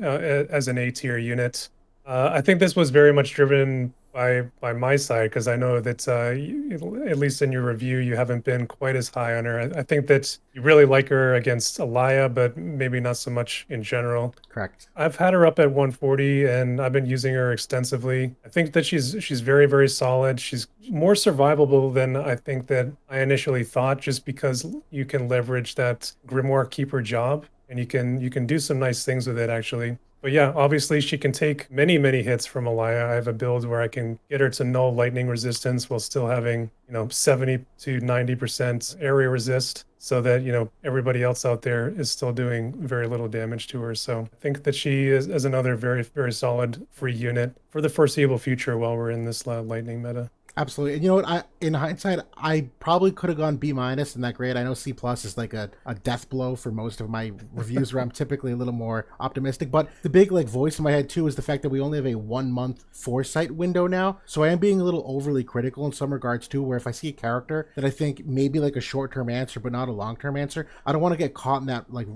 as an A tier unit. I think this was very much driven by my side because I know that at least in your review, you haven't been quite as high on her. I think that you really like her against Alaya, but maybe not so much in general. Correct. I've had her up at 140 and I've been using her extensively. I think that she's very, very solid. She's more survivable than I think that I initially thought, just because you can leverage that Grimoire Keeper job and you can do some nice things with it actually. But yeah, obviously she can take many, many hits from Alaya. I have a build where I can get her to null lightning resistance while still having, 70 to 90% area resist, so that, everybody else out there is still doing very little damage to her. So I think that she is another very, very solid free unit for the foreseeable future while we're in this lightning meta. Absolutely. And you know what? In hindsight, I probably could have gone B minus in that grade. I know C plus is like a death blow for most of my reviews where I'm typically a little more optimistic. But the big like voice in my head too is the fact that we only have a 1 month foresight window now. So I am being a little overly critical in some regards too, where if I see a character that I think maybe like a short term answer but not a long term answer, I don't want to get caught in that like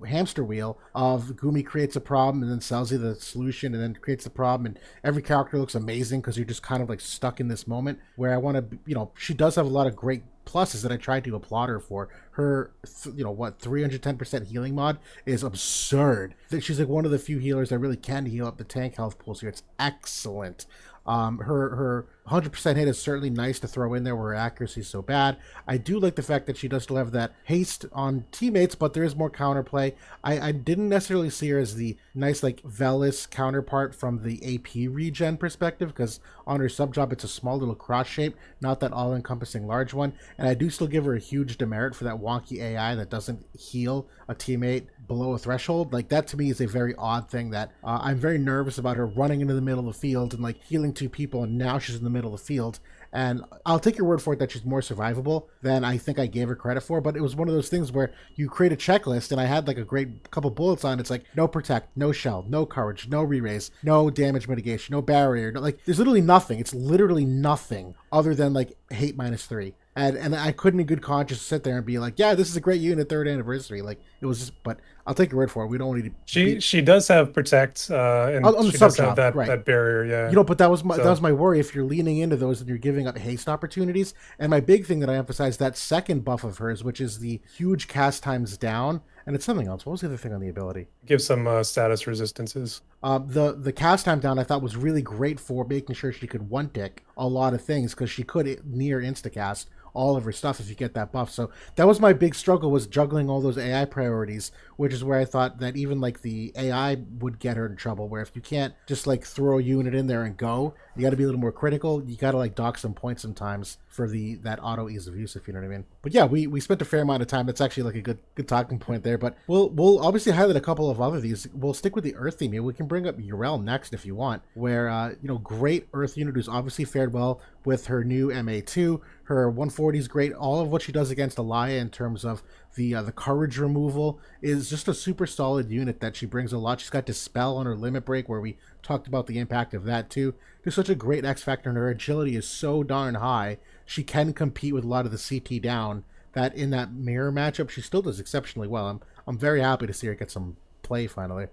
hamster wheel of Gumi creates a problem and then sells you the solution and then creates the problem, and every character looks amazing because you're just kind of like stuck in this moment where I want to, she does have a lot of great pluses that I tried to applaud her for. Her, 310% healing mod is absurd. She's like one of the few healers that really can heal up the tank health pools here. It's excellent. Her 100% hit is certainly nice to throw in there where her accuracy is so bad. I do like the fact that she does still have that haste on teammates, but there is more counterplay. I didn't necessarily see her as the nice like Velis counterpart from the AP regen perspective, because on her sub job it's a small little cross shape, not that all-encompassing large one. And I do still give her a huge demerit for that wonky AI that doesn't heal a teammate below a threshold. Like that to me is a very odd thing that I'm very nervous about her running into the middle of the field and like healing two people, and now she's in the middle of the field. And I'll take your word for it that she's more survivable than I think I gave her credit for. But it was one of those things where you create a checklist, and I had like a great couple bullets on. It's like no protect, no shell, no courage, no re-raise, no damage mitigation, no barrier. No, like there's literally nothing. It's literally nothing other than like hate -3. And I couldn't in good conscience sit there and be like, yeah, this is a great unit, third anniversary. Like it was just, but I'll take your word for it. We don't need to. She does have protect, and On the she sub does have job, that right? that barrier, yeah. But that was my So worry. If you're leaning into those and you're giving up haste opportunities, and my big thing that I emphasize, that second buff of hers, which is the huge cast times down, and it's something else. What was the other thing on the ability? give some status resistances. The cast time down I thought was really great for making sure she could one tick a lot of things, because she could near instacast all of her stuff if you get that buff. So that was my big struggle, was juggling all those AI priorities, which is where I thought that even like the AI would get her in trouble, where if you can't just like throw a unit in there and go, you got to be a little more critical. You got to like dock some points sometimes for that auto ease of use, if you know what I mean. But yeah, we spent a fair amount of time. That's actually like a good talking point there. But we'll obviously highlight a couple of other these. We'll stick with the Earth theme here. We can bring up Urel next if you want, where great Earth unit who's obviously fared well with her new MA2. Her 140 is great. All of what she does against Alaya in terms of the courage removal is just a super solid unit that she brings a lot. She's got Dispel on her limit break, where we talked about the impact of that too. There's such a great X factor, and her agility is so darn high. She can compete with a lot of the CT down, that in that mirror matchup she still does exceptionally well. I'm very happy to see her get some play finally.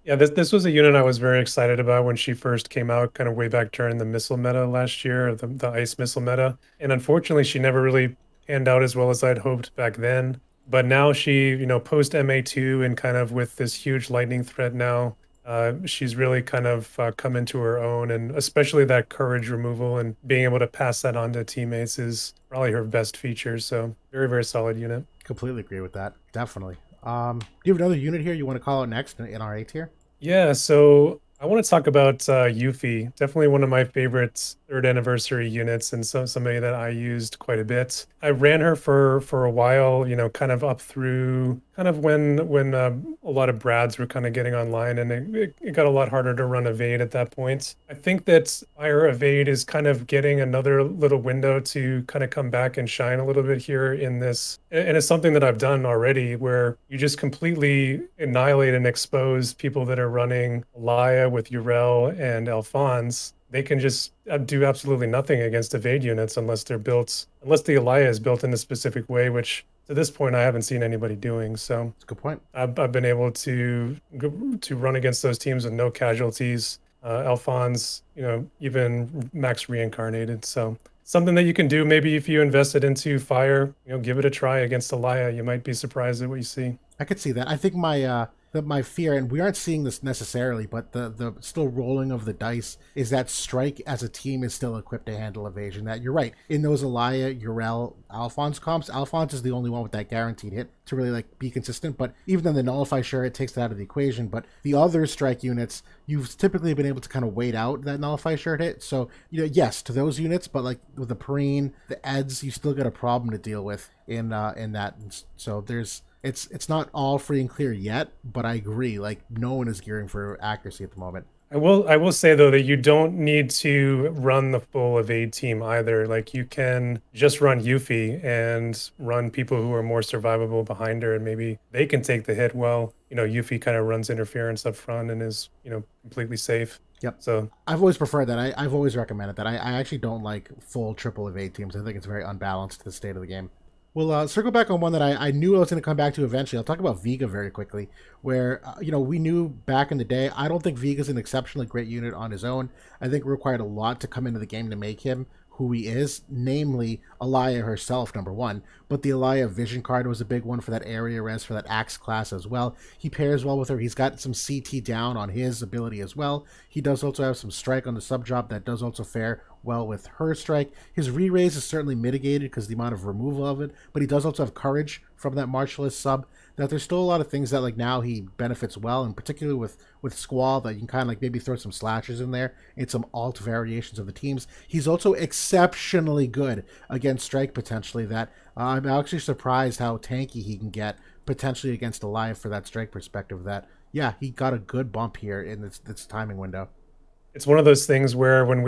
Yeah, this was a unit I was very excited about when she first came out, kind of way back during the missile meta last year, the ice missile meta. And unfortunately, she never really panned out as well as I'd hoped back then. But now she, post MA2 and kind of with this huge lightning threat now, she's really kind of come into her own. And especially that courage removal and being able to pass that on to teammates is probably her best feature. So very, very solid unit. Completely agree with that. Definitely. Do you have another unit here you want to call out next in our A tier? Yeah, so I want to talk about Yuffie. Definitely one of my favorite third anniversary units, and somebody that I used quite a bit. I ran her for a while, kind of up through kind of when a lot of Brads were kind of getting online, and it got a lot harder to run evade at that point. I think that Fire Evade is kind of getting another little window to kind of come back and shine a little bit here in this, and it's something that I've done already, where you just completely annihilate and expose people that are running Laya with Urel and Alphonse. They can just do absolutely nothing against evade units unless unless the Elia is built in a specific way, which to this point I haven't seen anybody doing. So That's a good point. I've been able to run against those teams with no casualties. Alphonse, even max reincarnated. So something that you can do maybe if you invested into fire, give it a try against Elia. You might be surprised at what you see. I could see that. I think my fear, and we aren't seeing this necessarily, but the still rolling of the dice is that Strike as a team is still equipped to handle evasion. That you're right in those Elia, Urel, Alphonse comps. Alphonse is the only one with that guaranteed hit to really like be consistent. But even then, the Nullify sure it takes that out of the equation. But the other Strike units, you've typically been able to kind of wait out that Nullify sure hit. So yes, to those units, but like with the Perrine, the Eds, you still got a problem to deal with in that. And so there's it's not all free and clear yet, but I agree. Like no one is gearing for accuracy at the moment. I will say though that you don't need to run the full evade team either. Like you can just run Yuffie and run people who are more survivable behind her, and maybe they can take the hit while Yuffie kind of runs interference up front and is completely safe. Yep. So I've always preferred that. I've always recommended that. I actually don't like full triple evade teams. I think it's very unbalanced to the state of the game. We'll circle back on one that I knew I was going to come back to eventually. I'll talk about Vega very quickly, where, we knew back in the day, I don't think Vega's an exceptionally great unit on his own. I think it required a lot to come into the game to make him who he is, namely Elia herself, number one. But the Elia Vision card was a big one for that area res, for that Axe class as well. He pairs well with her. He's got some CT down on his ability as well. He does also have some strike on the sub drop that does also fare well with her strike. His re-raise is certainly mitigated because the amount of removal of it, but he does also have courage from that martialist sub. That there's still a lot of things that like now he benefits well, and particularly with Squall, that you can kind of like maybe throw some slashes in there and some alt variations of the teams. He's also exceptionally good against strike potentially. That I'm actually surprised how tanky he can get potentially against Alive for that strike perspective. That yeah, he got a good bump here in this timing window. it's one of those things where when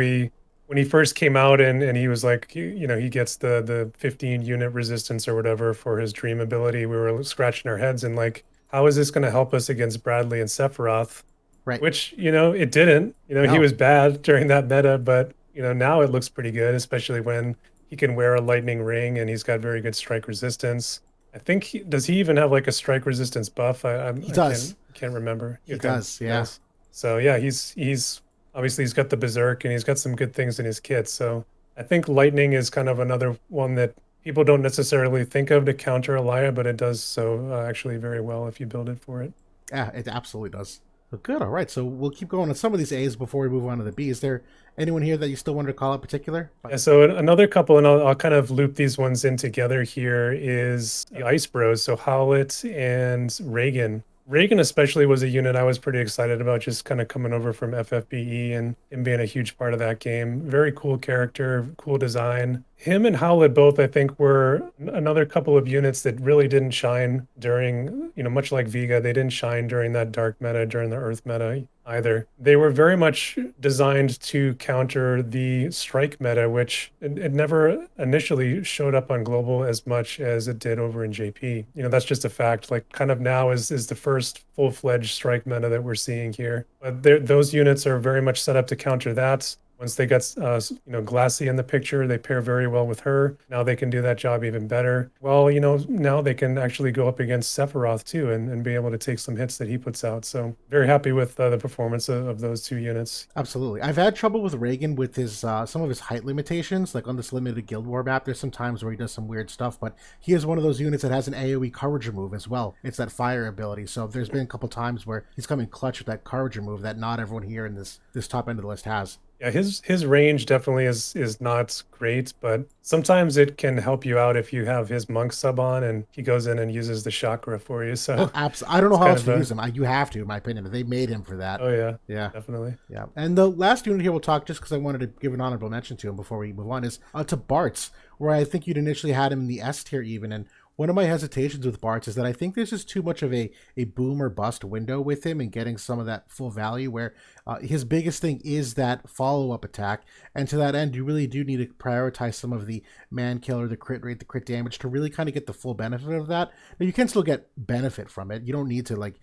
he first came out and he was like, he gets the 15 unit resistance or whatever for his dream ability, we were scratching our heads and like, how is this going to help us against Bradley and Sephiroth? Right. Which, it didn't. He No. was bad during that meta, but now it looks pretty good, especially when he can wear a lightning ring and he's got very good strike resistance. I think does he even have like a strike resistance buff? He I does. can't remember. He Okay, does. he Yeah. does. So yeah, he's obviously he's got the berserk and he's got some good things in his kit. So I think lightning is kind of another one that people don't necessarily think of to counter Elia, but it does so actually very well if you build it for it. Yeah, it absolutely does. Well, good. All right. So we'll keep going on some of these A's before we move on to the B. Is there anyone here that you still wanted to call out particular? Yeah, so another couple, and I'll kind of loop these ones in together here, is the Ice Bros. So Howlett and Reagan. Reagan especially was a unit I was pretty excited about, just kind of coming over from FFBE and him being a huge part of that game. Very cool character, cool design. Him and Howlett both, I think, were another couple of units that really didn't shine during, much like Vega, they didn't shine during that dark meta, during the Earth meta either. They were very much designed to counter the strike meta, which it never initially showed up on global as much as it did over in JP. That's just a fact. Like kind of now is the first full-fledged strike meta that we're seeing here. But those units are very much set up to counter that. Once they got Glassy in the picture, they pair very well with her. Now they can do that job even better. Well, now they can actually go up against Sephiroth too, and be able to take some hits that he puts out. So very happy with the performance of those two units. Absolutely. I've had trouble with Reagan with his some of his height limitations. Like on this limited Guild War map, there's some times where he does some weird stuff, but he is one of those units that has an AoE courage move as well. It's that fire ability. So there's been a couple times where he's come in clutch with that courage move that not everyone here in this top end of the list has. Yeah, his range definitely is not great, but sometimes it can help you out if you have his monk sub on and he goes in and uses the chakra for you. Oh, So I don't know it's how kind else of to a use him. You have to, in my opinion. They made him for that. oh yeah, Yeah. definitely. Yeah, and the last unit here we'll talk just because I wanted to give an honorable mention to him before we move on is to Bart's, where I think you'd initially had him in the S tier even, and one of my hesitations with Bart's is that I think there's just too much of a boom or bust window with him and getting some of that full value where his biggest thing is that follow-up attack, and to that end you really do need to prioritize some of the man killer, the crit rate, the crit damage to really kind of get the full benefit of that. Now you can still get benefit from it. You don't need to like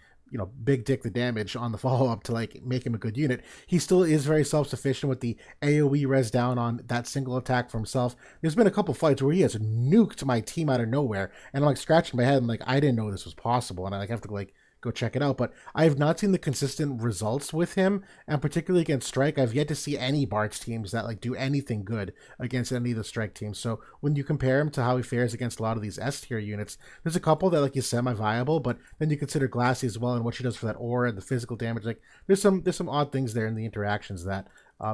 big dick the damage on the follow up to like make him a good unit. He still is very self sufficient with the AoE res down on that single attack for himself. There's been a couple fights where he has nuked my team out of nowhere, and I'm like scratching my head. I'm like, I didn't know this was possible, and I like have to like go check it out. But I have not seen the consistent results with him, and particularly against Strike, I've yet to see any Bart's teams that like do anything good against any of the Strike teams. So when you compare him to how he fares against a lot of these S tier units, there's a couple that like he's semi-viable, but then you consider Glassy as well and what she does for that aura and the physical damage. Like there's some odd things there in the interactions that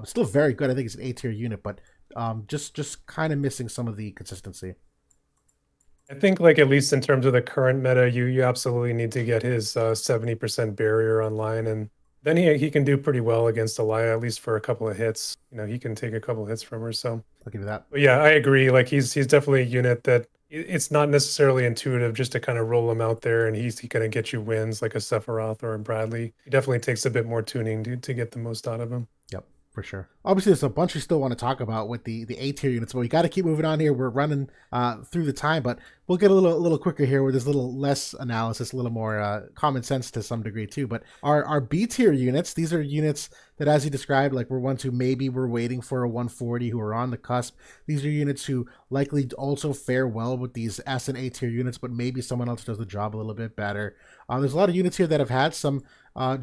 still very good. I think it's an A tier unit, but just kind of missing some of the consistency. I think like at least in terms of the current meta, you absolutely need to get his 70% barrier online, and then he can do pretty well against Elia, at least for a couple of hits. He can take a couple of hits from her. So I'll give you that. but yeah, I agree. Like he's definitely a unit that it's not necessarily intuitive just to kind of roll him out there and he gonna get you wins like a Sephiroth or a Bradley. He definitely takes a bit more tuning to get the most out of him. Yep, for sure. Obviously, there's a bunch we still want to talk about with the A tier units, but we got to keep moving on here. We're running through the time, but we'll get a little quicker here, where there's a little less analysis, a little more common sense to some degree too. But our B tier units, these are units that, as you described, like we're ones who maybe were waiting for a 140, who are on the cusp. These are units who likely also fare well with these S and A tier units, but maybe someone else does the job a little bit better. There's a lot of units here that have had some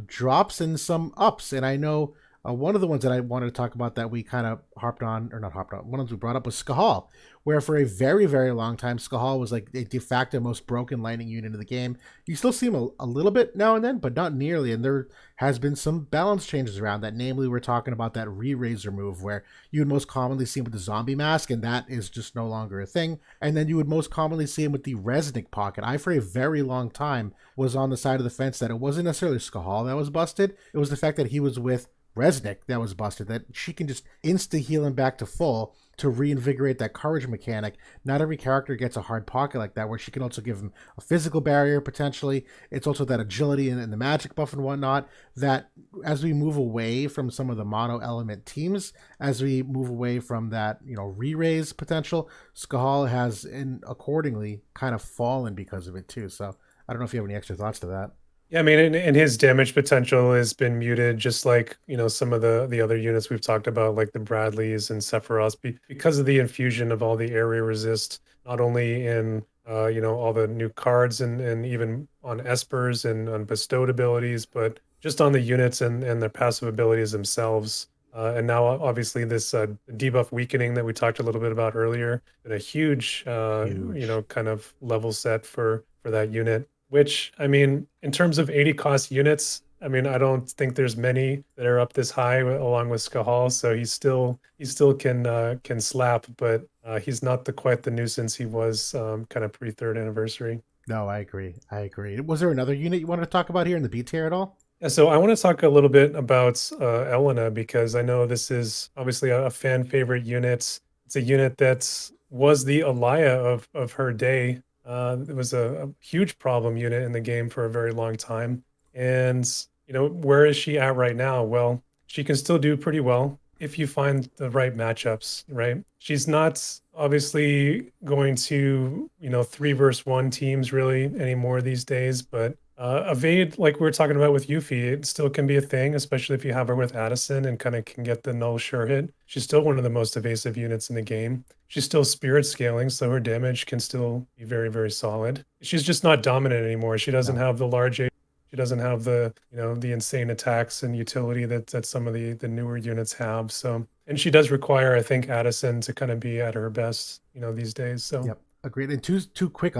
drops and some ups, and I know one of the ones that I wanted to talk about that we kind of harped on, or not harped on, one of the ones we brought up was Skahal, where for a very, very long time, Skahal was like a de facto most broken lightning unit in the game. You still see him a little bit now and then, but not nearly. And there has been some balance changes around that. Namely, we're talking about that re-raiser move where you would most commonly see him with the zombie mask, and that is just no longer a thing. And then you would most commonly see him with the Resnick pocket. I, for a very long time, was on the side of the fence that it wasn't necessarily Skahal that was busted. It was the fact that he was with Resnick that was busted, that she can just insta heal him back to full to reinvigorate that courage mechanic. Not every character gets a hard pocket like that, where she can also give him a physical barrier potentially. It's also that agility and the magic buff and whatnot that as we move away from some of the mono element teams, as we move away from that, re-raise potential, Skahal has accordingly kind of fallen because of it too. So I don't know if you have any extra thoughts to that. Yeah, I mean, and his damage potential has been muted, just like some of the other units we've talked about, like the Bradleys and Sephiroths, because of the infusion of all the area resist, not only in all the new cards and even on espers and on bestowed abilities, but just on the units and their passive abilities themselves. And now, obviously, this debuff weakening that we talked a little bit about earlier, been a huge, Huge. kind of level set for that unit. Which, I mean, in terms of 80 cost units, I mean, I don't think there's many that are up this high along with Skahal. So he still can slap, but he's not quite the nuisance he was kind of pre third anniversary. No, I agree. I agree. Was there another unit you wanted to talk about here in the B tier at all? Yeah, so I want to talk a little bit about Elena, because I know this is obviously a fan favorite unit. It's a unit that was the Elia of her day. It was a huge problem unit in the game for a very long time. And where is she at right now? Well, she can still do pretty well if you find the right matchups, right? She's not obviously going to 3 versus 1 teams really anymore these days, but Evade, like we were talking about with Yuffie, it still can be a thing, especially if you have her with Addison and kind of can get the null sure hit. She's still one of the most evasive units in the game. She's still spirit scaling, so her damage can still be very, very solid. She's just not dominant anymore. She doesn't No. have the large she doesn't have the, the insane attacks and utility that some of the newer units have. So, and she does require, I think, Addison to kind of be at her best, these days. So, Yep. Agreed. And two quick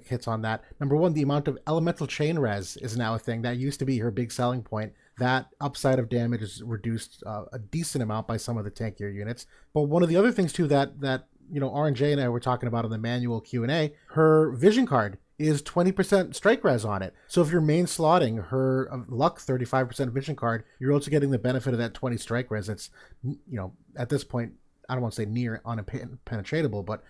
hits on that. Number one, the amount of elemental chain res is now a thing that used to be her big selling point. That upside of damage is reduced a decent amount by some of the tankier units. But one of the other things too that RNJ and I were talking about in the manual Q&A, her vision card is 20% strike res on it. So if you're main slotting her luck 35% vision card, you're also getting the benefit of that 20 strike res. It's at this point, I don't want to say near unpenetratable, but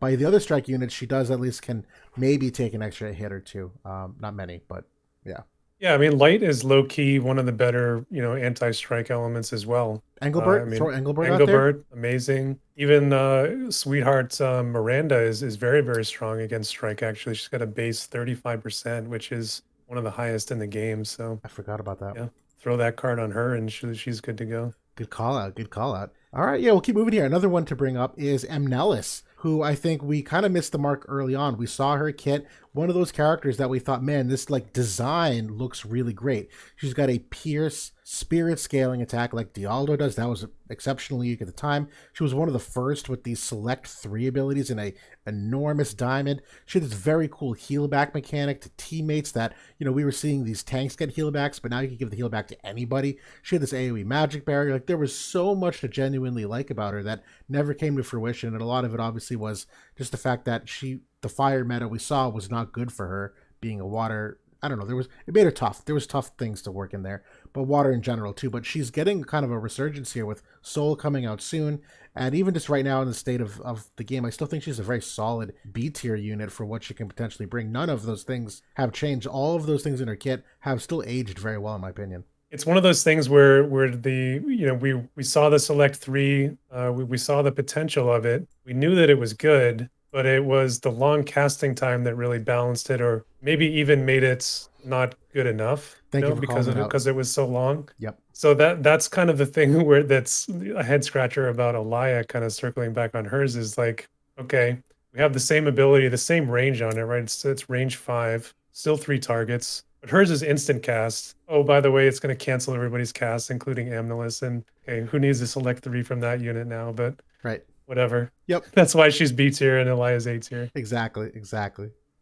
by the other strike units, she does at least can maybe take an extra hit or two. Not many, but yeah. yeah, I mean, light is low key one of the better, anti-strike elements as well. I Engelbert, throw mean, Engelbert out there. Engelbert, amazing. Even Sweetheart Miranda is very, very strong against strike. Actually, she's got a base 35%, which is one of the highest in the game. So I forgot about that. yeah, throw that card on her, and she's good to go. Good call out. Good call out. All right, yeah, we'll keep moving here. Another one to bring up is Amnelis, who I think we kind of missed the mark early on. We saw her kit, one of those characters that we thought, man, this like design looks really great. She's got a pierce spirit scaling attack like Dialdo does. That was exceptionally unique at the time. She was one of the first with these select 3 abilities in a enormous diamond. She had this very cool heal back mechanic to teammates that, we were seeing these tanks get heal backs, but now you can give the heal back to anybody. She had this AoE magic barrier. Like there was so much to genuinely like about her that never came to fruition. And a lot of it obviously was just the fact that the fire meta we saw was not good for her being a water. I don't know. It made her tough. There was tough things to work in there, but water in general too. But she's getting kind of a resurgence here with Soul coming out soon. And even just right now in the state of the game, I still think she's a very solid B tier unit for what she can potentially bring. None of those things have changed. All of those things in her kit have still aged very well, in my opinion. It's one of those things where we saw the select 3, we saw the potential of it. We knew that it was good, but it was the long casting time that really balanced it, or maybe even made it not good enough. Thank you for Because calling it out. because it was so long. Yep. So that's kind of the thing where that's a head scratcher about Alaya, kind of circling back on hers, is like, okay, we have the same ability, the same range on it, right? It's range 5, still 3 targets. But hers is instant cast. Oh, by the way, it's going to cancel everybody's cast, including Amnelis. And okay, who needs to select 3 from that unit now? But Right. whatever. Yep. That's why she's B tier and Elia's A tier. Exactly.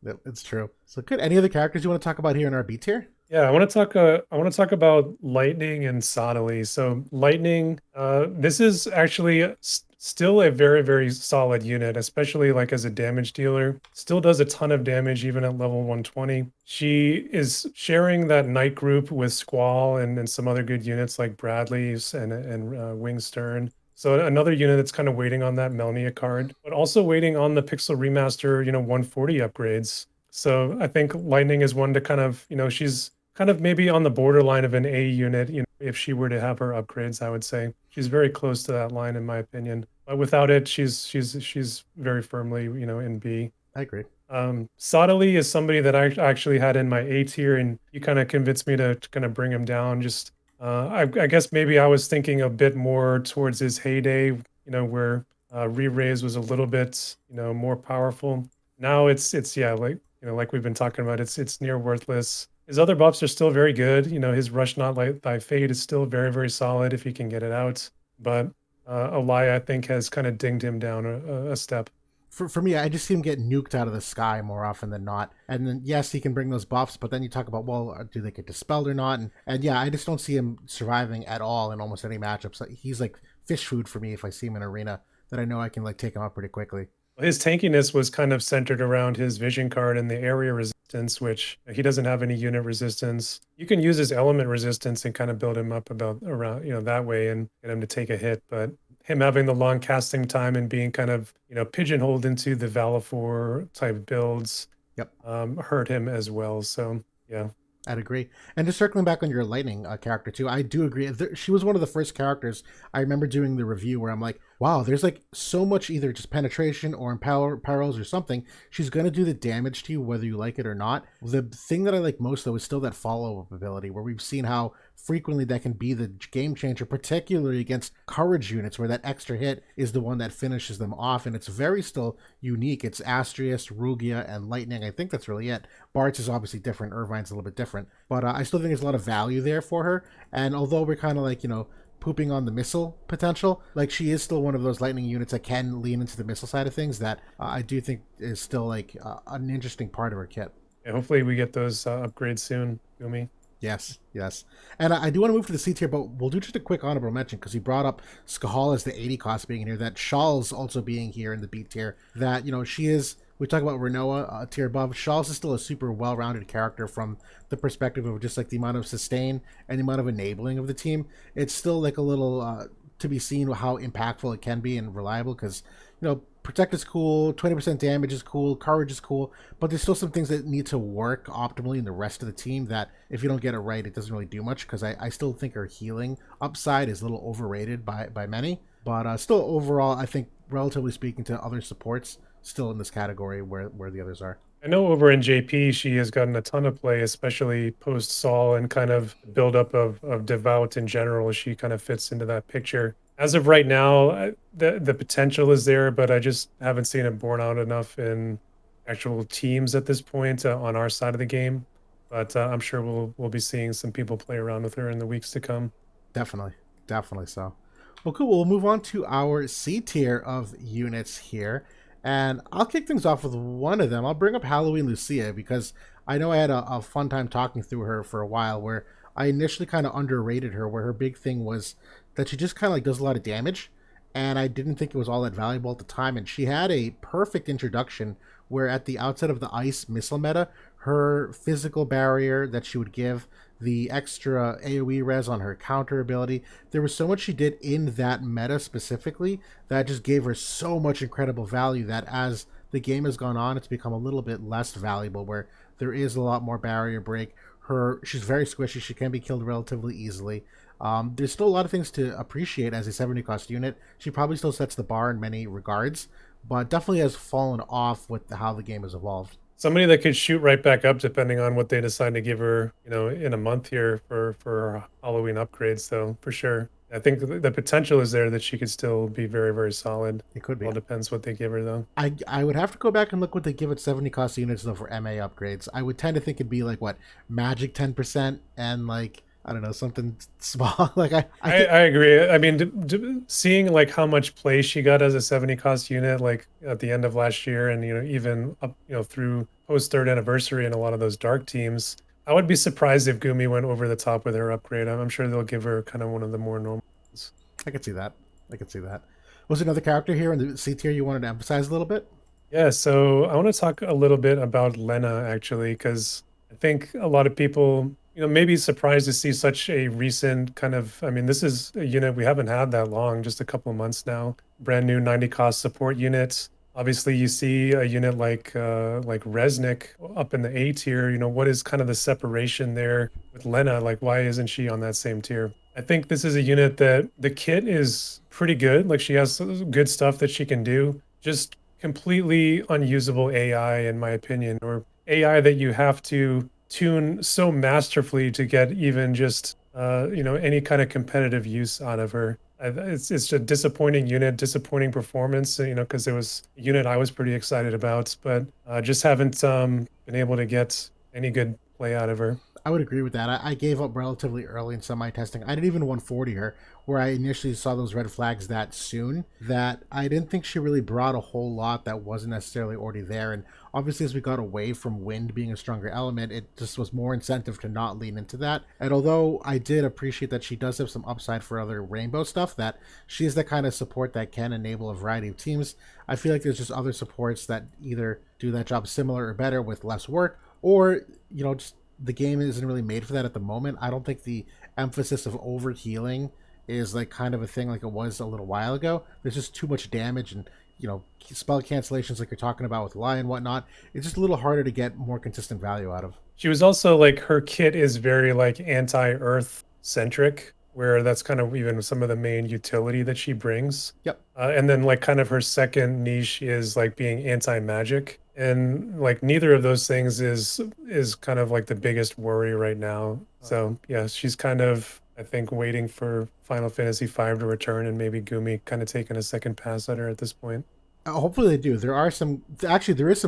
Yep, it's true. So good. Any other characters you want to talk about here in our B tier? Yeah, I want to talk. I want to talk about Lightning and Sottily. So Lightning, this is actually still a very, very solid unit, especially like as a damage dealer. Still does a ton of damage even at level 120. She is sharing that Knight group with Squall and some other good units like Bradley's and Wing Stern. So another unit that's kind of waiting on that Melnia card, but also waiting on the Pixel Remaster, 140 upgrades. So I think Lightning is one to kind of, she's kind of maybe on the borderline of an A unit, if she were to have her upgrades. I would say she's very close to that line in my opinion. But without it, she's very firmly, in B. I agree. Sottily is somebody that I actually had in my A tier, and you kind of convinced me to kind of bring him down. Just I guess maybe I was thinking a bit more towards his heyday, where re-raise was a little bit, more powerful. Now it's yeah, like we've been talking about, it's near worthless. His other buffs are still very good. His Rush Not Light Thy Fate is still very, very solid if he can get it out. But Alaya, I think, has kind of dinged him down a step. For me, I just see him get nuked out of the sky more often than not. And then, yes, he can bring those buffs, but then you talk about, well, do they get dispelled or not? And yeah, I just don't see him surviving at all in almost any matchups. He's like fish food for me if I see him in arena, that I know I can like take him out pretty quickly. His tankiness was kind of centered around his vision card and the area resistance, which he doesn't have any unit resistance. You can use his element resistance and kind of build him up around, that way and get him to take a hit. But him having the long casting time and being kind of, pigeonholed into the Valifor type builds, Yep. hurt him as well. So yeah. I'd agree. And just circling back on your lightning character too, I do agree. She was one of the first characters I remember doing the review where I'm like, wow, there's like so much either just penetration or empower perils or something. She's gonna do the damage to you whether you like it or not. The thing that I like most though is still that follow up ability where we've seen how frequently that can be the game changer, particularly against courage units where that extra hit is the one that finishes them off, and it's very still unique. It's Astrius, Rugia, and Lightning. I think that's really it. Bart's is obviously different. Irvine's a little bit different, but I still think there's a lot of value there for her. And although we're kind of like pooping on the missile potential, like she is still one of those lightning units that can lean into the missile side of things. That I do think is still like an interesting part of her kit. Yeah, hopefully we get those upgrades soon, Gumi. Yes, yes. And I do want to move to the C tier, but we'll do just a quick honorable mention because you brought up Skahal as the 80 cost being in here, that Shawl's also being here in the B tier, that, she is, we talk about Renoa, a tier above. Shawl's is still a super well rounded character from the perspective of just like the amount of sustain and the amount of enabling of the team. It's still like a little to be seen how impactful it can be and reliable because, Protect is cool, 20% damage is cool, courage is cool, but there's still some things that need to work optimally in the rest of the team that if you don't get it right, it doesn't really do much because I still think her healing upside is a little overrated by many. But still, overall, I think, relatively speaking to other supports, still in this category where the others are. I know over in JP, she has gotten a ton of play, especially post Saul and kind of buildup of Devout in general. She kind of fits into that picture. As of right now, the potential is there, but I just haven't seen it borne out enough in actual teams at this point on our side of the game. But I'm sure we'll be seeing some people play around with her in the weeks to come. Definitely, definitely so. Well, cool. We'll move on to our C tier of units here. And I'll kick things off with one of them. I'll bring up Halloween Lucia because I know I had a fun time talking through her for a while where I initially kind of underrated her, where her big thing was that she just kind of like does a lot of damage. And I didn't think it was all that valuable at the time. And she had a perfect introduction where at the outset of the ice missile meta, her physical barrier that she would give, the extra AoE res on her counter ability. There was so much she did in that meta specifically that just gave her so much incredible value that as the game has gone on, it's become a little bit less valuable where there is a lot more barrier break. She's very squishy. She can be killed relatively easily. There's still a lot of things to appreciate as a 70 cost unit. She probably still sets the bar in many regards, but definitely has fallen off with how the game has evolved. Somebody that could shoot right back up depending on what they decide to give her, in a month here for Halloween upgrades. So for sure, I think the potential is there that she could still be very, very solid. It could be. All depends what they give her though. I would have to go back and look what they give it 70 cost units though for MA upgrades. I would tend to think it'd be like what magic 10% and like I don't know something small. Like I agree. I mean, seeing like how much play she got as a 70 cost unit, like at the end of last year, and even up, through post third anniversary and a lot of those dark teams, I would be surprised if Gumi went over the top with her upgrade. I'm sure they'll give her kind of one of the more normal ones. I could see that. I could see that. Was there another character here in the C tier you wanted to emphasize a little bit? Yeah, so I want to talk a little bit about Lena actually, because I think a lot of people, may be surprised to see such a recent kind of, I mean, this is a unit we haven't had that long, just a couple of months now. Brand new 90 cost support unit. Obviously, you see a unit like Resnick up in the A tier. What is kind of the separation there with Lena? Like, why isn't she on that same tier? I think this is a unit that the kit is pretty good. Like, she has good stuff that she can do. Just completely unusable AI, in my opinion, or AI that you have to tune so masterfully to get even just any kind of competitive use out of her. It's a disappointing unit, disappointing performance, because it was a unit I was pretty excited about, but just haven't been able to get any good play out of her. I would agree with that. I gave up relatively early in semi-testing. I didn't even 140 her, where I initially saw those red flags that soon that I didn't think she really brought a whole lot that wasn't necessarily already there. And obviously, as we got away from wind being a stronger element, it just was more incentive to not lean into that. And although I did appreciate that she does have some upside for other rainbow stuff, that she is the kind of support that can enable a variety of teams, I feel like there's just other supports that either do that job similar or better with less work, or, just the game isn't really made for that at the moment. I don't think the emphasis of over healing is like kind of a thing like it was a little while ago. There's just too much damage, and spell cancellations like you're talking about with Lie and whatnot. It's just a little harder to get more consistent value out of. She was also like her kit is very like anti-Earth centric, where that's kind of even some of the main utility that she brings. Yep. And then like kind of her second niche is like being anti-magic. And like neither of those things is kind of like the biggest worry right now. So yeah, she's kind of I think waiting for Final Fantasy V to return and maybe Gumi kind of taking a second pass at her at this point. Hopefully they do. There is some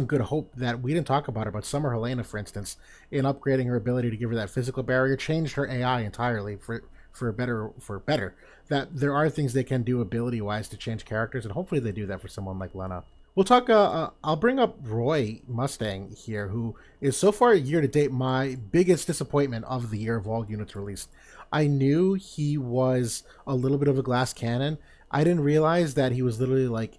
good hope that we didn't talk about it, but Summer Helena, for instance, in upgrading her ability to give her that physical barrier, changed her AI entirely for better. That there are things they can do ability wise to change characters, and hopefully they do that for someone like Lena. We'll talk. I'll bring up Roy Mustang here, who is so far year to date my biggest disappointment of the year of all units released. I knew he was a little bit of a glass cannon. I didn't realize that he was literally like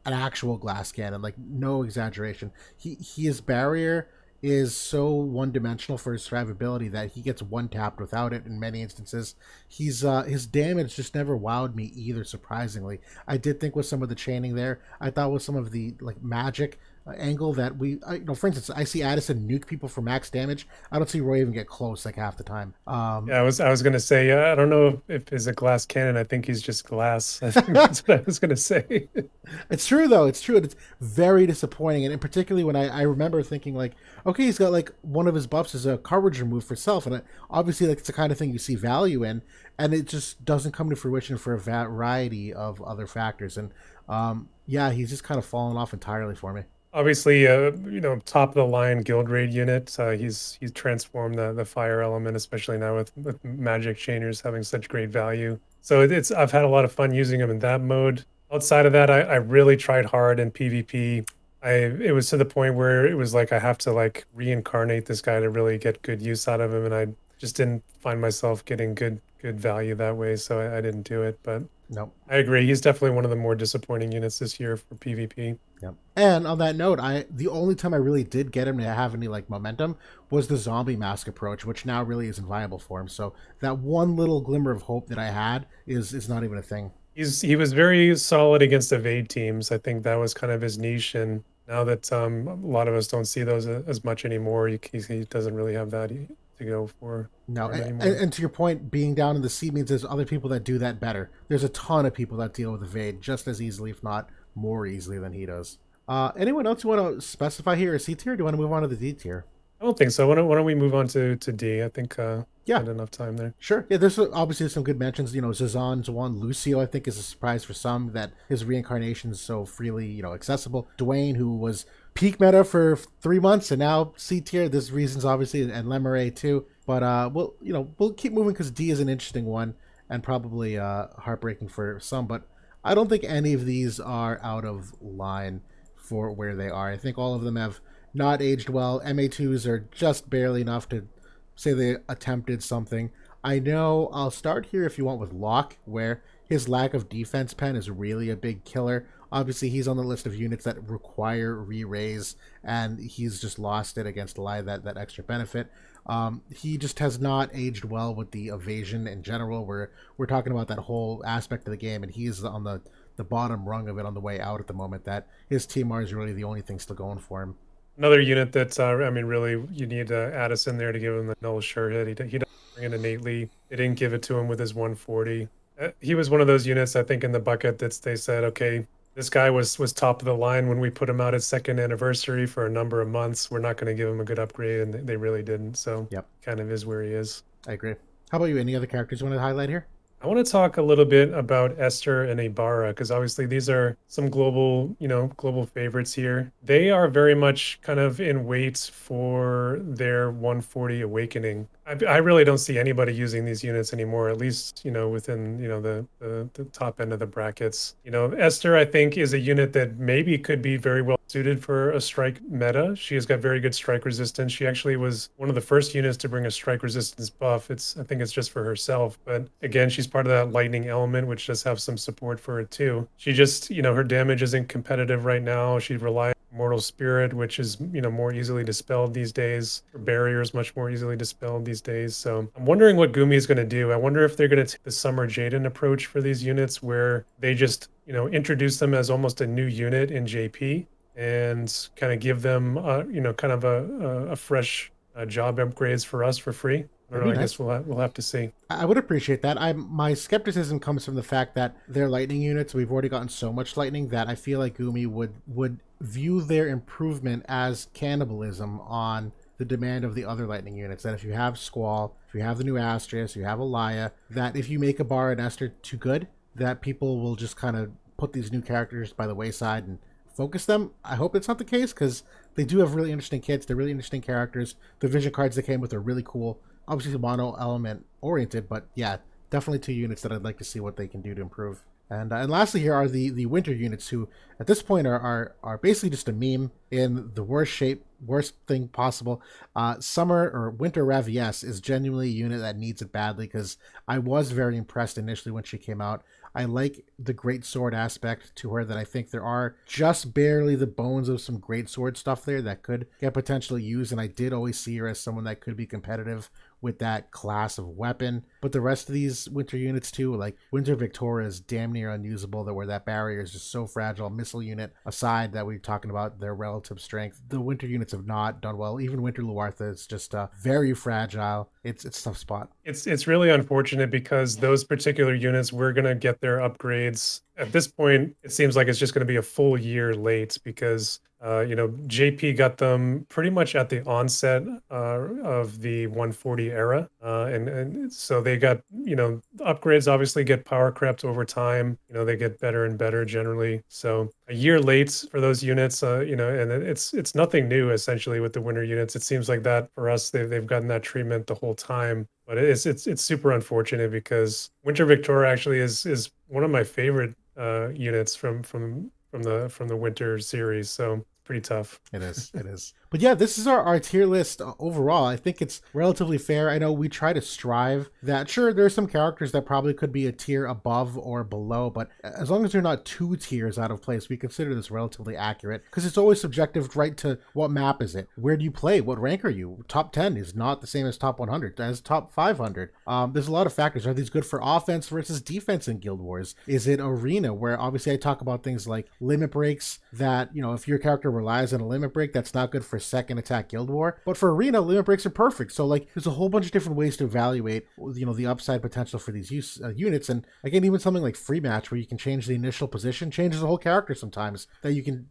an actual glass cannon, like no exaggeration. His barrier is so one dimensional for his survivability that he gets one tapped without it in many instances. His damage just never wowed me either. Surprisingly, I did think with some of the chaining there, I thought with some of the like magic angle that for instance, I see Addison nuke people for max damage. I don't see Roy even get close like half the time. Yeah, I was gonna say, I don't know if he's a glass cannon. I think he's just glass. I think that's what I was gonna say. It's true though. It's true. It's very disappointing, and particularly when I remember thinking like, okay, he's got like one of his buffs is a coverage remove for self, and obviously like it's the kind of thing you see value in, and it just doesn't come to fruition for a variety of other factors. And yeah, he's just kind of fallen off entirely for me. Obviously, top of the line guild raid unit. He's transformed the fire element, especially now with magic chainers having such great value. So it's I've had a lot of fun using him in that mode. Outside of that, I really tried hard in PvP. It was to the point where it was like I have to like reincarnate this guy to really get good use out of him, and I just didn't find myself getting good value that way, so I didn't do it. But Nope. I agree, he's definitely one of the more disappointing units this year for PvP. Yep. And on that note, the only time I really did get him to have any like momentum was the zombie mask approach, which now really isn't viable for him. So that one little glimmer of hope that I had is not even a thing. He was very solid against evade teams. I think that was kind of his niche, and now that a lot of us don't see those as much anymore, he doesn't really have that to go No, for him and, anymore. and to your point, being down in the sea means there's other people that do that better. There's a ton of people that deal with evade just as easily, if not more easily, than he does. Anyone else you want to specify here? A C tier? Do you want to move on to the D tier? I don't think so. Why don't we move on to D? I think Yeah, had enough time there. sure. Yeah, there's obviously some good mentions. Zazan's one. Lucio, I think, is a surprise for some that his reincarnation is so freely, accessible. Dwayne, who was peak meta for 3 months and now C tier. There's reasons, obviously, and Lemeray too. But we'll keep moving because D is an interesting one and probably heartbreaking for some. But I don't think any of these are out of line for where they are. I think all of them have not aged well. MA2s are just barely enough to say they attempted something. I know I'll start here if you want with Locke, where his lack of defense pen is really a big killer. Obviously, he's on the list of units that require re-raise, and he's just lost it against Lie, that extra benefit. He just has not aged well with the evasion in general. We're talking about that whole aspect of the game, and he's on the bottom rung of it on the way out at the moment. That his TMR is really the only thing still going for him. Another unit that I mean, really, you need Addison there to give him the null sure hit. He doesn't bring it innately. They didn't give it to him with his 140. He was one of those units I think in the bucket that they said, okay, this guy was top of the line when we put him out at second anniversary for a number of months. We're not going to give him a good upgrade, and they really didn't. So Yep, kind of is where he is. I agree. How about you? Any other characters you want to highlight here? I want to talk a little bit about Esther and Ibarra because obviously these are some global favorites here. They are very much kind of in wait for their 140 awakening. I really don't see anybody using these units anymore, at least, within, the top end of the brackets. Esther, I think, is a unit that maybe could be very well suited for a strike meta. She has got very good strike resistance. She actually was one of the first units to bring a strike resistance buff. I think it's just for herself, but again, she's part of that lightning element, which does have some support for it too. She just, her damage isn't competitive right now. She relies on Mortal Spirit, which is, more easily dispelled these days. Her barrier is much more easily dispelled these days. So I'm wondering what Gumi is going to do. I wonder if they're going to take the Summer Jaden approach for these units where they just, introduce them as almost a new unit in JP and kind of give them, kind of a fresh job upgrades for us for free. I don't That'd know. be I guess nice. we'll have to see. I would appreciate that. My skepticism comes from the fact that they're lightning units. We've already gotten so much lightning that I feel like Gumi would view their improvement as cannibalism on the demand of the other lightning units. That if you have Squall, if you have the new Astrius, you have Elia, that if you make a Bar and Esther too good, that people will just kind of put these new characters by the wayside and focus them. I hope it's not the case because they do have really interesting kits. They're really interesting characters. The vision cards they came with are really cool. Obviously, mono element oriented, but yeah, definitely two units that I'd like to see what they can do to improve. And lastly, here are the winter units who, at this point, are basically just a meme in the worst shape, worst thing possible. Summer or Winter Ravies is genuinely a unit that needs it badly because I was very impressed initially when she came out. I like the great sword aspect to her that I think there are just barely the bones of some great sword stuff there that could get potentially used, and I did always see her as someone that could be competitive with that class of weapon. But the rest of these winter units too, like Winter Victoria is damn near unusable, that where that barrier is just so fragile. Missile unit aside that we're talking about their relative strength, the winter units have not done well. Even Winter Luartha is just very fragile. It's a tough spot. It's really unfortunate because those particular units we're gonna get their upgrades. At this point, it seems like it's just gonna be a full year late because JP got them pretty much at the onset of the 140 era, and so they got the upgrades obviously get power crept over time. They get better and better generally. So a year late for those units, and it's nothing new essentially with the winter units. It seems like that for us, they've gotten that treatment the whole time. But it's super unfortunate because Winter Victoria actually is one of my favorite units from the winter series. So pretty tough. It is. It is. But yeah, this is our tier list overall. I think it's relatively fair. I know we try to strive that, sure, there's some characters that probably could be a tier above or below, but as long as they're not two tiers out of place, we consider this relatively accurate because it's always subjective, right? To what map is it? Where do you play? What rank are you? Top 10 is not the same as top 100, as top 500. There's a lot of factors. Are these good for offense versus defense in Guild Wars? Is it arena, where obviously I talk about things like limit breaks that, if your character relies on a limit break, that's not good for second attack Guild War. But for arena, limit breaks are perfect. So like, there's a whole bunch of different ways to evaluate, the upside potential for these units. And again, even something like free match, where you can change the initial position, changes the whole character sometimes. That you can,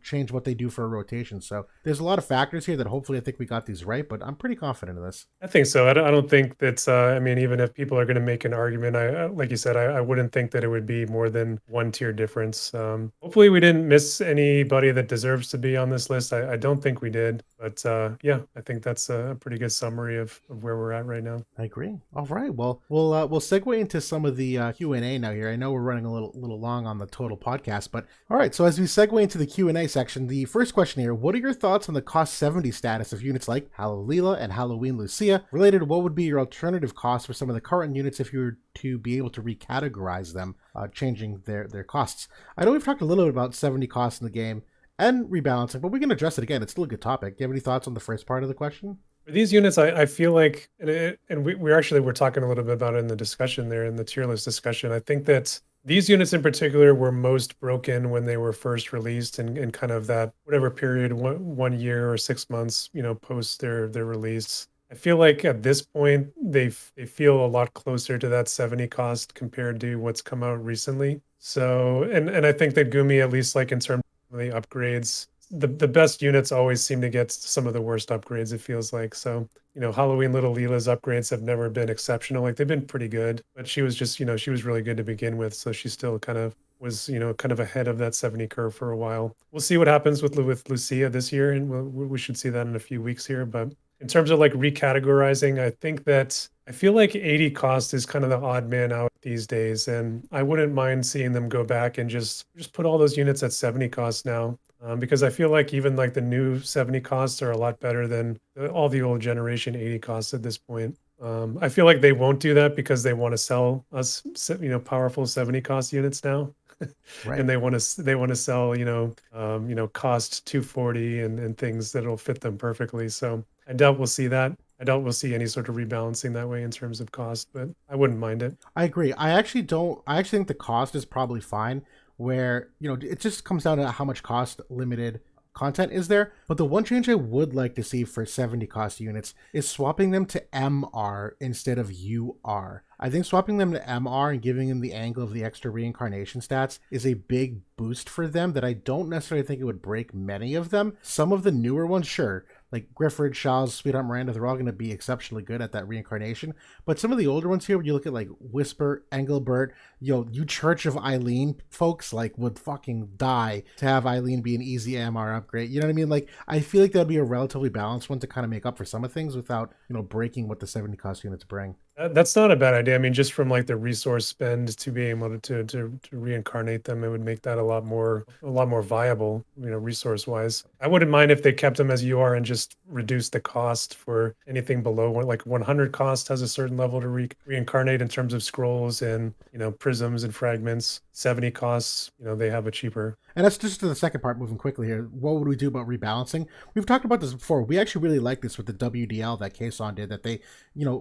change what they do for a rotation. So there's a lot of factors here that hopefully I think we got these right. But I'm pretty confident in this. I think so. I don't think that's. I mean, even if people are going to make an argument, like you said, I wouldn't think that it would be more than one tier difference. Hopefully, we didn't miss anybody that deserves to be on this list. I don't think we did, but yeah, I think that's a pretty good summary of where we're at right now. I agree. All right. Well, we'll segue into some of the Q&A now here. I know we're running a little long on the total podcast, but all right. So as we segue into the Q&A section, the first question here: what are your thoughts on the cost 70 status of units like Halloween and Halloween Lucia? Related, what would be your alternative cost for some of the current units if you were to be able to recategorize them, changing their costs? I know we've talked a little bit about 70 costs in the game and rebalancing, but we can address it again. It's still a good topic. Do you have any thoughts on the first part of the question? For these units, I feel like, and we're talking a little bit about it in the discussion there, in the tier list discussion. I think that these units in particular were most broken when they were first released, and kind of that whatever period, 1 year or 6 months, post their release. I feel like at this point they feel a lot closer to that 70 cost compared to what's come out recently. So, and I think that Gumi, at least like in terms of the upgrades, the best units always seem to get some of the worst upgrades, it feels like. So, Halloween Little Leela's upgrades have never been exceptional. Like, they've been pretty good, but she was just, she was really good to begin with. So she still kind of was, kind of ahead of that 70 curve for a while. We'll see what happens with Lucia this year, and we should see that in a few weeks here. But in terms of like recategorizing, I feel like 80 cost is kind of the odd man out these days, and I wouldn't mind seeing them go back and just put all those units at 70 cost now. because I feel like even like the new 70 costs are a lot better than all the old generation 80 costs at this point. I feel like they won't do that because they want to sell us, powerful 70 cost units now. And Right. they want to sell, cost 240 and things that'll fit them perfectly. So I doubt we'll see that. I doubt we'll see any sort of rebalancing that way in terms of cost, but I wouldn't mind it. I agree. I actually don't. I actually think the cost is probably fine. Where it just comes down to how much cost limited content is there. But the one change I would like to see for 70 cost units is swapping them to MR instead of UR. I think swapping them to MR and giving them the angle of the extra reincarnation stats is a big boost for them that I don't necessarily think it would break many of them. Some of the newer ones, sure, like Griffith, Shaw's, Sweetheart Miranda, they're all going to be exceptionally good at that reincarnation. But some of the older ones here, when you look at like Whisper, Engelbert, you Church of Eileen folks, like would fucking die to have Eileen be an easy MR upgrade. You know what I mean? Like I feel like that'd be a relatively balanced one to kind of make up for some of things without breaking what the 70 cost units bring. That's not a bad idea. I mean, just from like the resource spend to be able to reincarnate them, it would make that a lot more viable, resource wise. I wouldn't mind if they kept them as you are and just reduced the cost for anything below like 100 cost has a certain level to reincarnate in terms of scrolls and prisms and fragments. 70 costs, they have a cheaper. And that's just to the second part, moving quickly here. What would we do about rebalancing? We've talked about this before. We actually really like this with the WDL that Kson did, that they,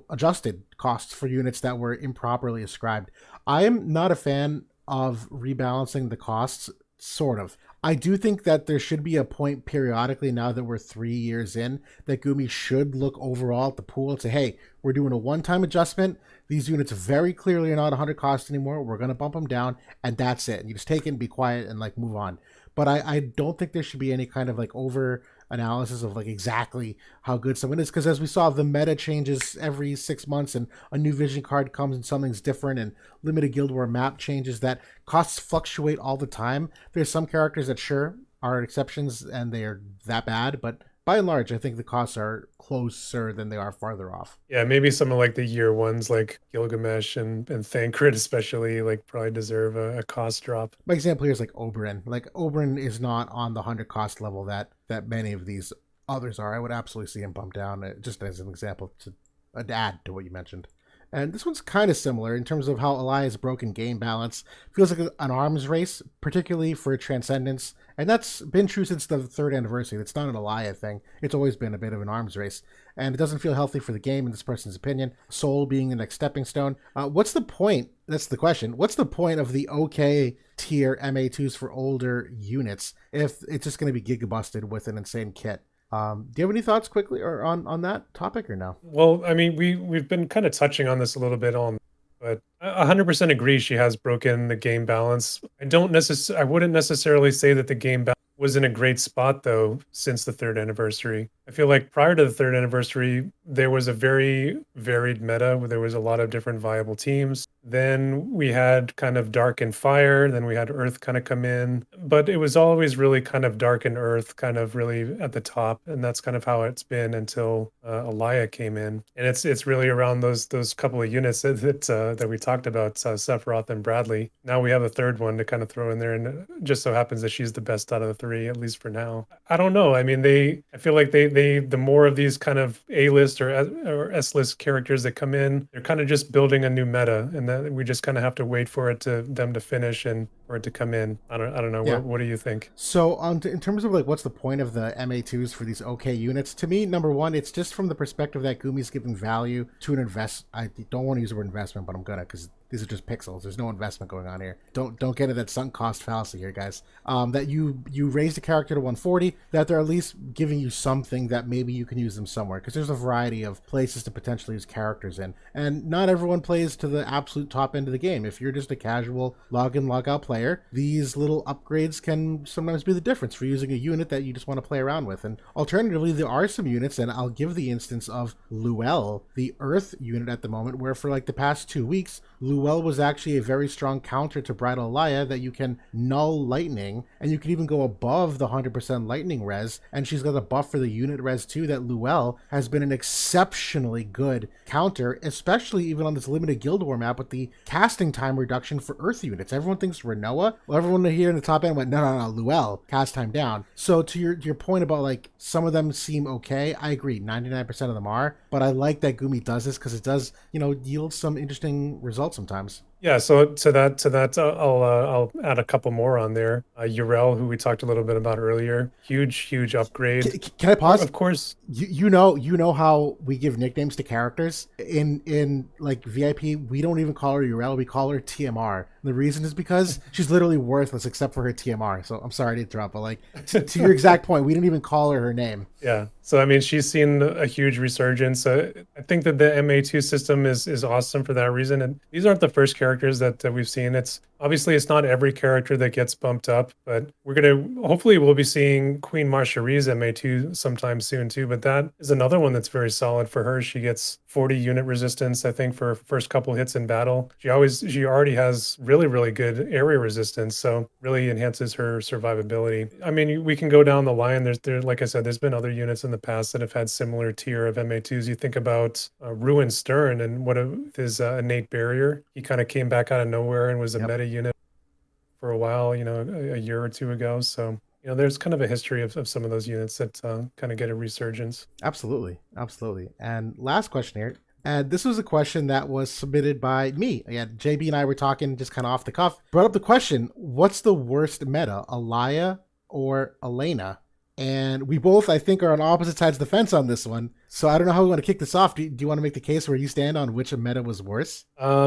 adjusted costs for units that were improperly ascribed. I am not a fan of rebalancing the costs, sort of. I do think that there should be a point periodically, now that we're 3 years in, that Gumi should look overall at the pool and say, hey, we're doing a one-time adjustment. These units very clearly are not 100 cost anymore. We're going to bump them down, and that's it. And you just take it and be quiet and like move on. But I don't think there should be any kind of like over analysis of like exactly how good someone is, because as we saw, the meta changes every 6 months and a new vision card comes and something's different, and limited guild war map changes, that costs fluctuate all the time. There's some characters that sure are exceptions and they are that bad, but by and large I think the costs are closer than they are farther off. Yeah, maybe some of like the year ones like Gilgamesh and Thancred especially like probably deserve a cost drop. My example here is like Oberyn. Like Oberyn is not on the 100 cost level that many of these others are. I would absolutely see him bump down, just as an example to add to what you mentioned. And this one's kind of similar in terms of how Elias' broken game balance feels like an arms race, particularly for Transcendence. And that's been true since the third anniversary. It's not an Elia thing. It's always been a bit of an arms race. And it doesn't feel healthy for the game, in this person's opinion. Soul being the next stepping stone. What's the point? That's the question. What's the point of the OK tier MA2s for older units if it's just going to be gigabusted with an insane kit? Do you have any thoughts quickly or on that topic or no? Well, I mean, we've been kind of touching on this a little bit but I 100% agree she has broken the game balance. I wouldn't necessarily say that the game balance was in a great spot though since the third anniversary. I feel like prior to the third anniversary, there was a very varied meta where there was a lot of different viable teams. Then we had kind of Dark and Fire, then we had Earth kind of come in, but it was always really kind of Dark and Earth kind of really at the top, and that's kind of how it's been until Elia came in. And it's really around those couple of units that we talked about, Sephiroth and Bradley. Now we have a third one to kind of throw in there, and it just so happens that she's the best out of the three, at least for now. I don't know. I mean, I feel like the more of these kind of A-list or S-list characters that come in, they're kind of just building a new meta, and that we just kind of have to wait for them to finish and for it to come in. I don't know. Yeah. What do you think? So, in terms of like what's the point of the MA2s for these OK units? To me, number one, it's just from the perspective that Gumi's giving value to an invest. I don't want to use the word investment, but I'm gonna, because these are just pixels. There's no investment going on here. Don't get into that sunk cost fallacy here, guys. That you raised a character to 140, that they're at least giving you something that maybe you can use them somewhere, because there's a variety of places to potentially use characters in, and not everyone plays to the absolute top end of the game. If you're just a casual log in log out player, these little upgrades can sometimes be the difference for using a unit that you just want to play around with. And alternatively, there are some units, and I'll give the instance of Luel, the Earth unit at the moment, where for like the past 2 weeks, Luel was actually a very strong counter to Bridal Alaya that you can null lightning, and you can even go above the 100% lightning res, and she's got a buff for the unit res too that Luel has been an exceptionally good counter, especially even on this limited Guild War map with the casting time reduction for Earth units. Everyone thinks Renoa. Well, everyone here in the top end went, no, Luel, cast time down. So to your point about like some of them seem okay, I agree, 99% of them are, but I like that Gumi does this because it does, yield some interesting results sometimes. Yeah, so to that, I'll add a couple more on there. Urel, who we talked a little bit about earlier, huge upgrade. Can I pause? Of course, You know how we give nicknames to characters in like VIP. We don't even call her Urel. We call her TMR. The reason is because she's literally worthless except for her TMR. So I'm sorry to interrupt, but like to your exact point, we didn't even call her name. yeah. So I mean, she's seen a huge resurgence. I think that the MA2 system is awesome for that reason. And these aren't the first characters that we've seen. It's obviously it's not every character that gets bumped up, but hopefully we'll be seeing Queen Marcherie's MA2 sometime soon too. But that is another one that's very solid for her. She gets 40 unit resistance, I think, for her first couple hits in battle. She already has really good area resistance, so really enhances her survivability. I mean, we can go down the line. There, like I said, there's been other units in the past that have had similar tier of MA2s. You think about Ruin Stern and what his innate barrier. He kind of came back out of nowhere and was a Yep. meta unit for a while, a year or two ago. So, there's kind of a history of some of those units that kind of get a resurgence. Absolutely. And last question here. And this was a question that was submitted by me. Again, JB and I were talking just kind of off the cuff. Brought up the question, what's the worst meta, Alaya or Elena? And we both, I think, are on opposite sides of the fence on this one. So I don't know how we want to kick this off. Do you want to make the case where you stand on which meta was worse?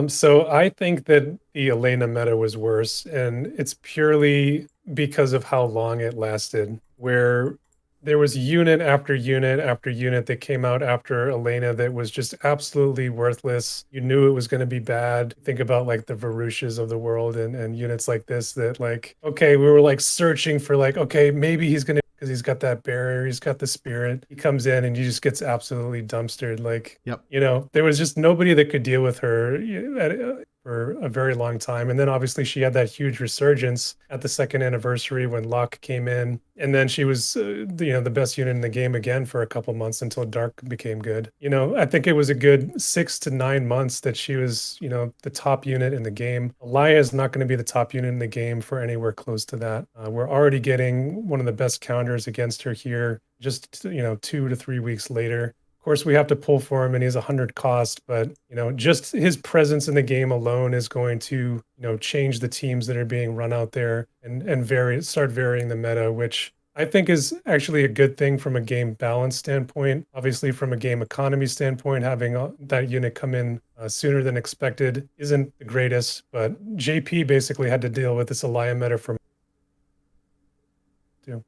So I think that the Elena meta was worse, and it's purely because of how long it lasted, where there was unit after unit after unit that came out after Elena that was just absolutely worthless. You knew it was going to be bad. Think about like the Varushas of the world and units like this that like, okay, we were like searching for like, okay, maybe he's going to, because he's got that barrier, he's got the spirit. He comes in and he just gets absolutely dumpstered. Like, Yep. there was just nobody that could deal with her for a very long time. And then obviously she had that huge resurgence at the second anniversary when Locke came in. And then she was, the best unit in the game again for a couple months until Dark became good. I think it was a good 6 to 9 months that she was, the top unit in the game. Alaya is not going to be the top unit in the game for anywhere close to that. We're already getting one of the best counters against her here, just, 2 to 3 weeks later. Of course, we have to pull for him and he's 100 cost, but just his presence in the game alone is going to, change the teams that are being run out there and start varying the meta, which I think is actually a good thing from a game balance standpoint. Obviously, from a game economy standpoint, having that unit come in sooner than expected isn't the greatest, but JP basically had to deal with this Alaya meta from too.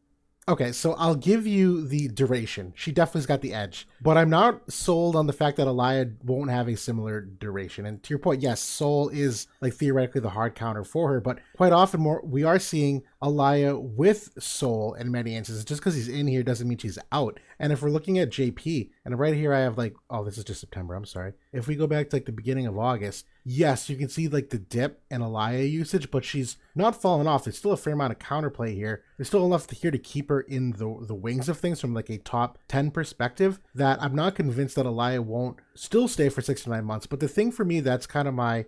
Okay, so I'll give you the duration. She definitely's got the edge, but I'm not sold on the fact that Alaya won't have a similar duration. And to your point, yes, Soul is like theoretically the hard counter for her, but quite often we are seeing Alaya with Soul in many instances. Just because he's in here doesn't mean she's out. And if we're looking at JP, and right here I have like, oh, this is just September, I'm sorry. If we go back to like the beginning of August, yes, you can see like the dip in Alaya usage, but she's not fallen off. There's still a fair amount of counterplay here. There's still enough here to keep her in the wings of things from like a top 10 perspective that I'm not convinced that Alaya won't still stay for 6 to 9 months. But the thing for me that's kind of my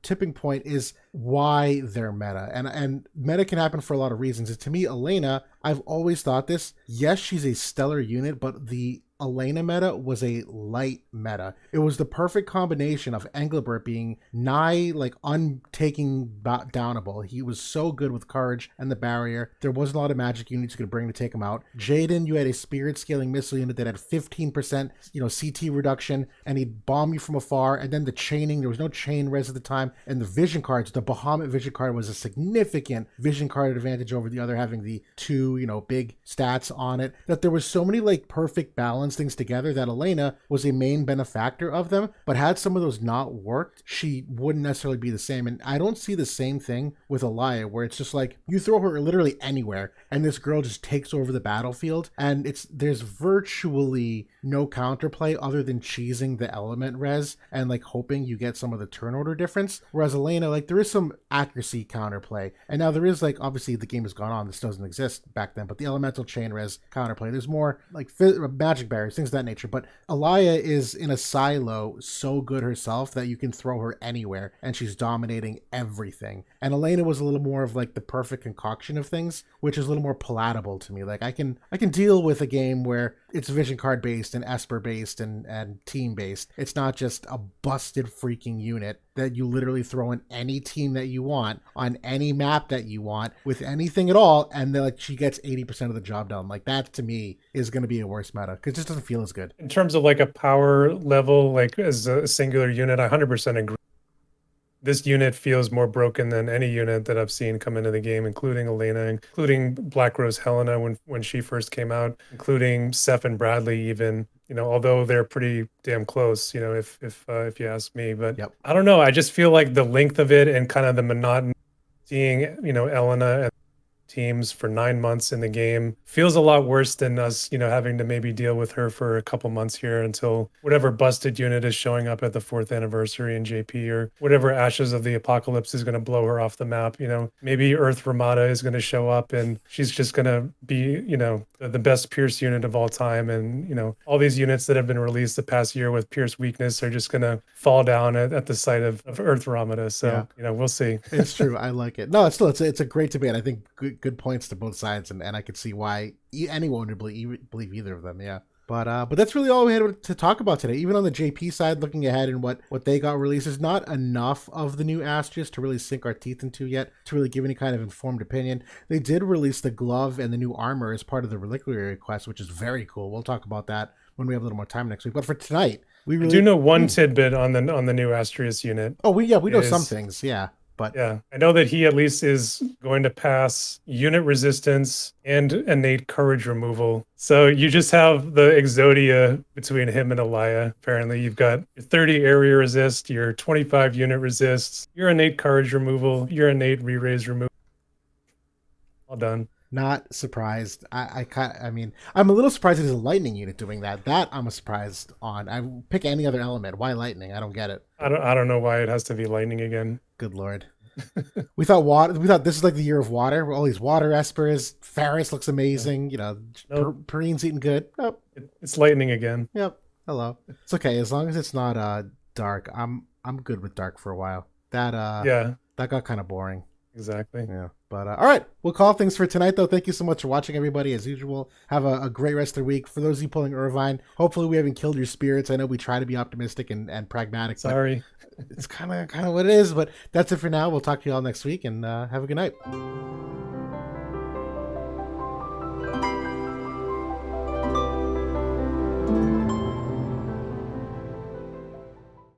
tipping point is why they're meta. And meta can happen for a lot of reasons. And to me, Elena, I've always thought this. Yes, she's a stellar unit, but the Elena meta was a light meta. It was the perfect combination of Engelbert being nigh like untaking downable. He was so good with courage and the barrier. There wasn't a lot of magic units you could bring to take him out. Jaden, you had a spirit scaling missile unit that had 15% CT reduction, and he'd bomb you from afar. And then the chaining, there was no chain res at the time, and the vision cards. The Bahamut vision card was a significant vision card advantage over the other, having the 2 blue, big stats on it, that there was so many like perfect balance things together that Elena was a main benefactor of them. But had some of those not worked, she wouldn't necessarily be the same. And I don't see the same thing with Elia, where it's just like you throw her literally anywhere and this girl just takes over the battlefield, and there's virtually no counterplay other than cheesing the element res and like hoping you get some of the turn order difference. Whereas Elena, like there is some accuracy counterplay, and now there is like obviously the game has gone on, this doesn't exist back then, but the elemental chain res counterplay, there's more like magic barriers, things of that nature. But Elia is in a silo so good herself that you can throw her anywhere and she's dominating everything. And Elena was a little more of like the perfect concoction of things, which is a little more palatable to me. Like I can deal with a game where it's vision card based and Esper based and team based. It's not just a busted freaking unit that you literally throw in any team that you want on any map that you want with anything at all, and then like she gets 80% of the job done. Like that to me is going to be a worse meta because it just doesn't feel as good. In terms of like a power level, like as a singular unit, I 100% agree. This unit feels more broken than any unit that I've seen come into the game, including Elena, including Black Rose Helena when she first came out, including Seth and Bradley even, although they're pretty damn close, if you ask me. But Yep. I don't know. I just feel like the length of it and kind of the monotony, seeing, Elena and teams for 9 months in the game feels a lot worse than us, having to maybe deal with her for a couple months here until whatever busted unit is showing up at the 4th anniversary in JP, or whatever Ashes of the Apocalypse is going to blow her off the map. Maybe Earth Ramada is going to show up and she's just going to be, the best Pierce unit of all time. And, all these units that have been released the past year with Pierce weakness are just going to fall down at the sight of Earth Ramada. So, we'll see. It's true. I like it. No, it's a great debate. I think good points to both sides, and I could see why anyone would believe either of them. Yeah. But that's really all we had to talk about today. Even on the JP side, looking ahead and what they got released, there's not enough of the new Astrius to really sink our teeth into yet, to really give any kind of informed opinion. They did release the glove and the new armor as part of the reliquary quest, which is very cool. We'll talk about that when we have a little more time next week. But for tonight, we really do know one tidbit on the new Astrius unit. Oh, we know some things, yeah. But yeah, I know that he at least is going to pass unit resistance and innate courage removal. So you just have the Exodia between him and Elia. Apparently you've got your 30 area resist, your 25 unit resists, your innate courage removal, your innate re-raise removal. All done. Not surprised. I mean, I'm a little surprised it is a lightning unit doing that. That I'm surprised on. I pick any other element. Why lightning? I don't get it. I don't know why it has to be lightning again. Good lord. We thought this is like the year of water. All these water espers. Ferris looks amazing. Nope. Perine's eating good. Nope. It's lightning again. Yep. Hello. It's okay as long as it's not dark. I'm good with dark for a while. That got kind of boring. Exactly. Yeah. But all right, we'll call things for tonight, though. Thank you so much for watching, everybody. As usual, have a great rest of the week. For those of you pulling Irvine, hopefully we haven't killed your spirits. I know we try to be optimistic and pragmatic. Sorry. It's kind of what it is. But that's it for now. We'll talk to you all next week, and have a good night.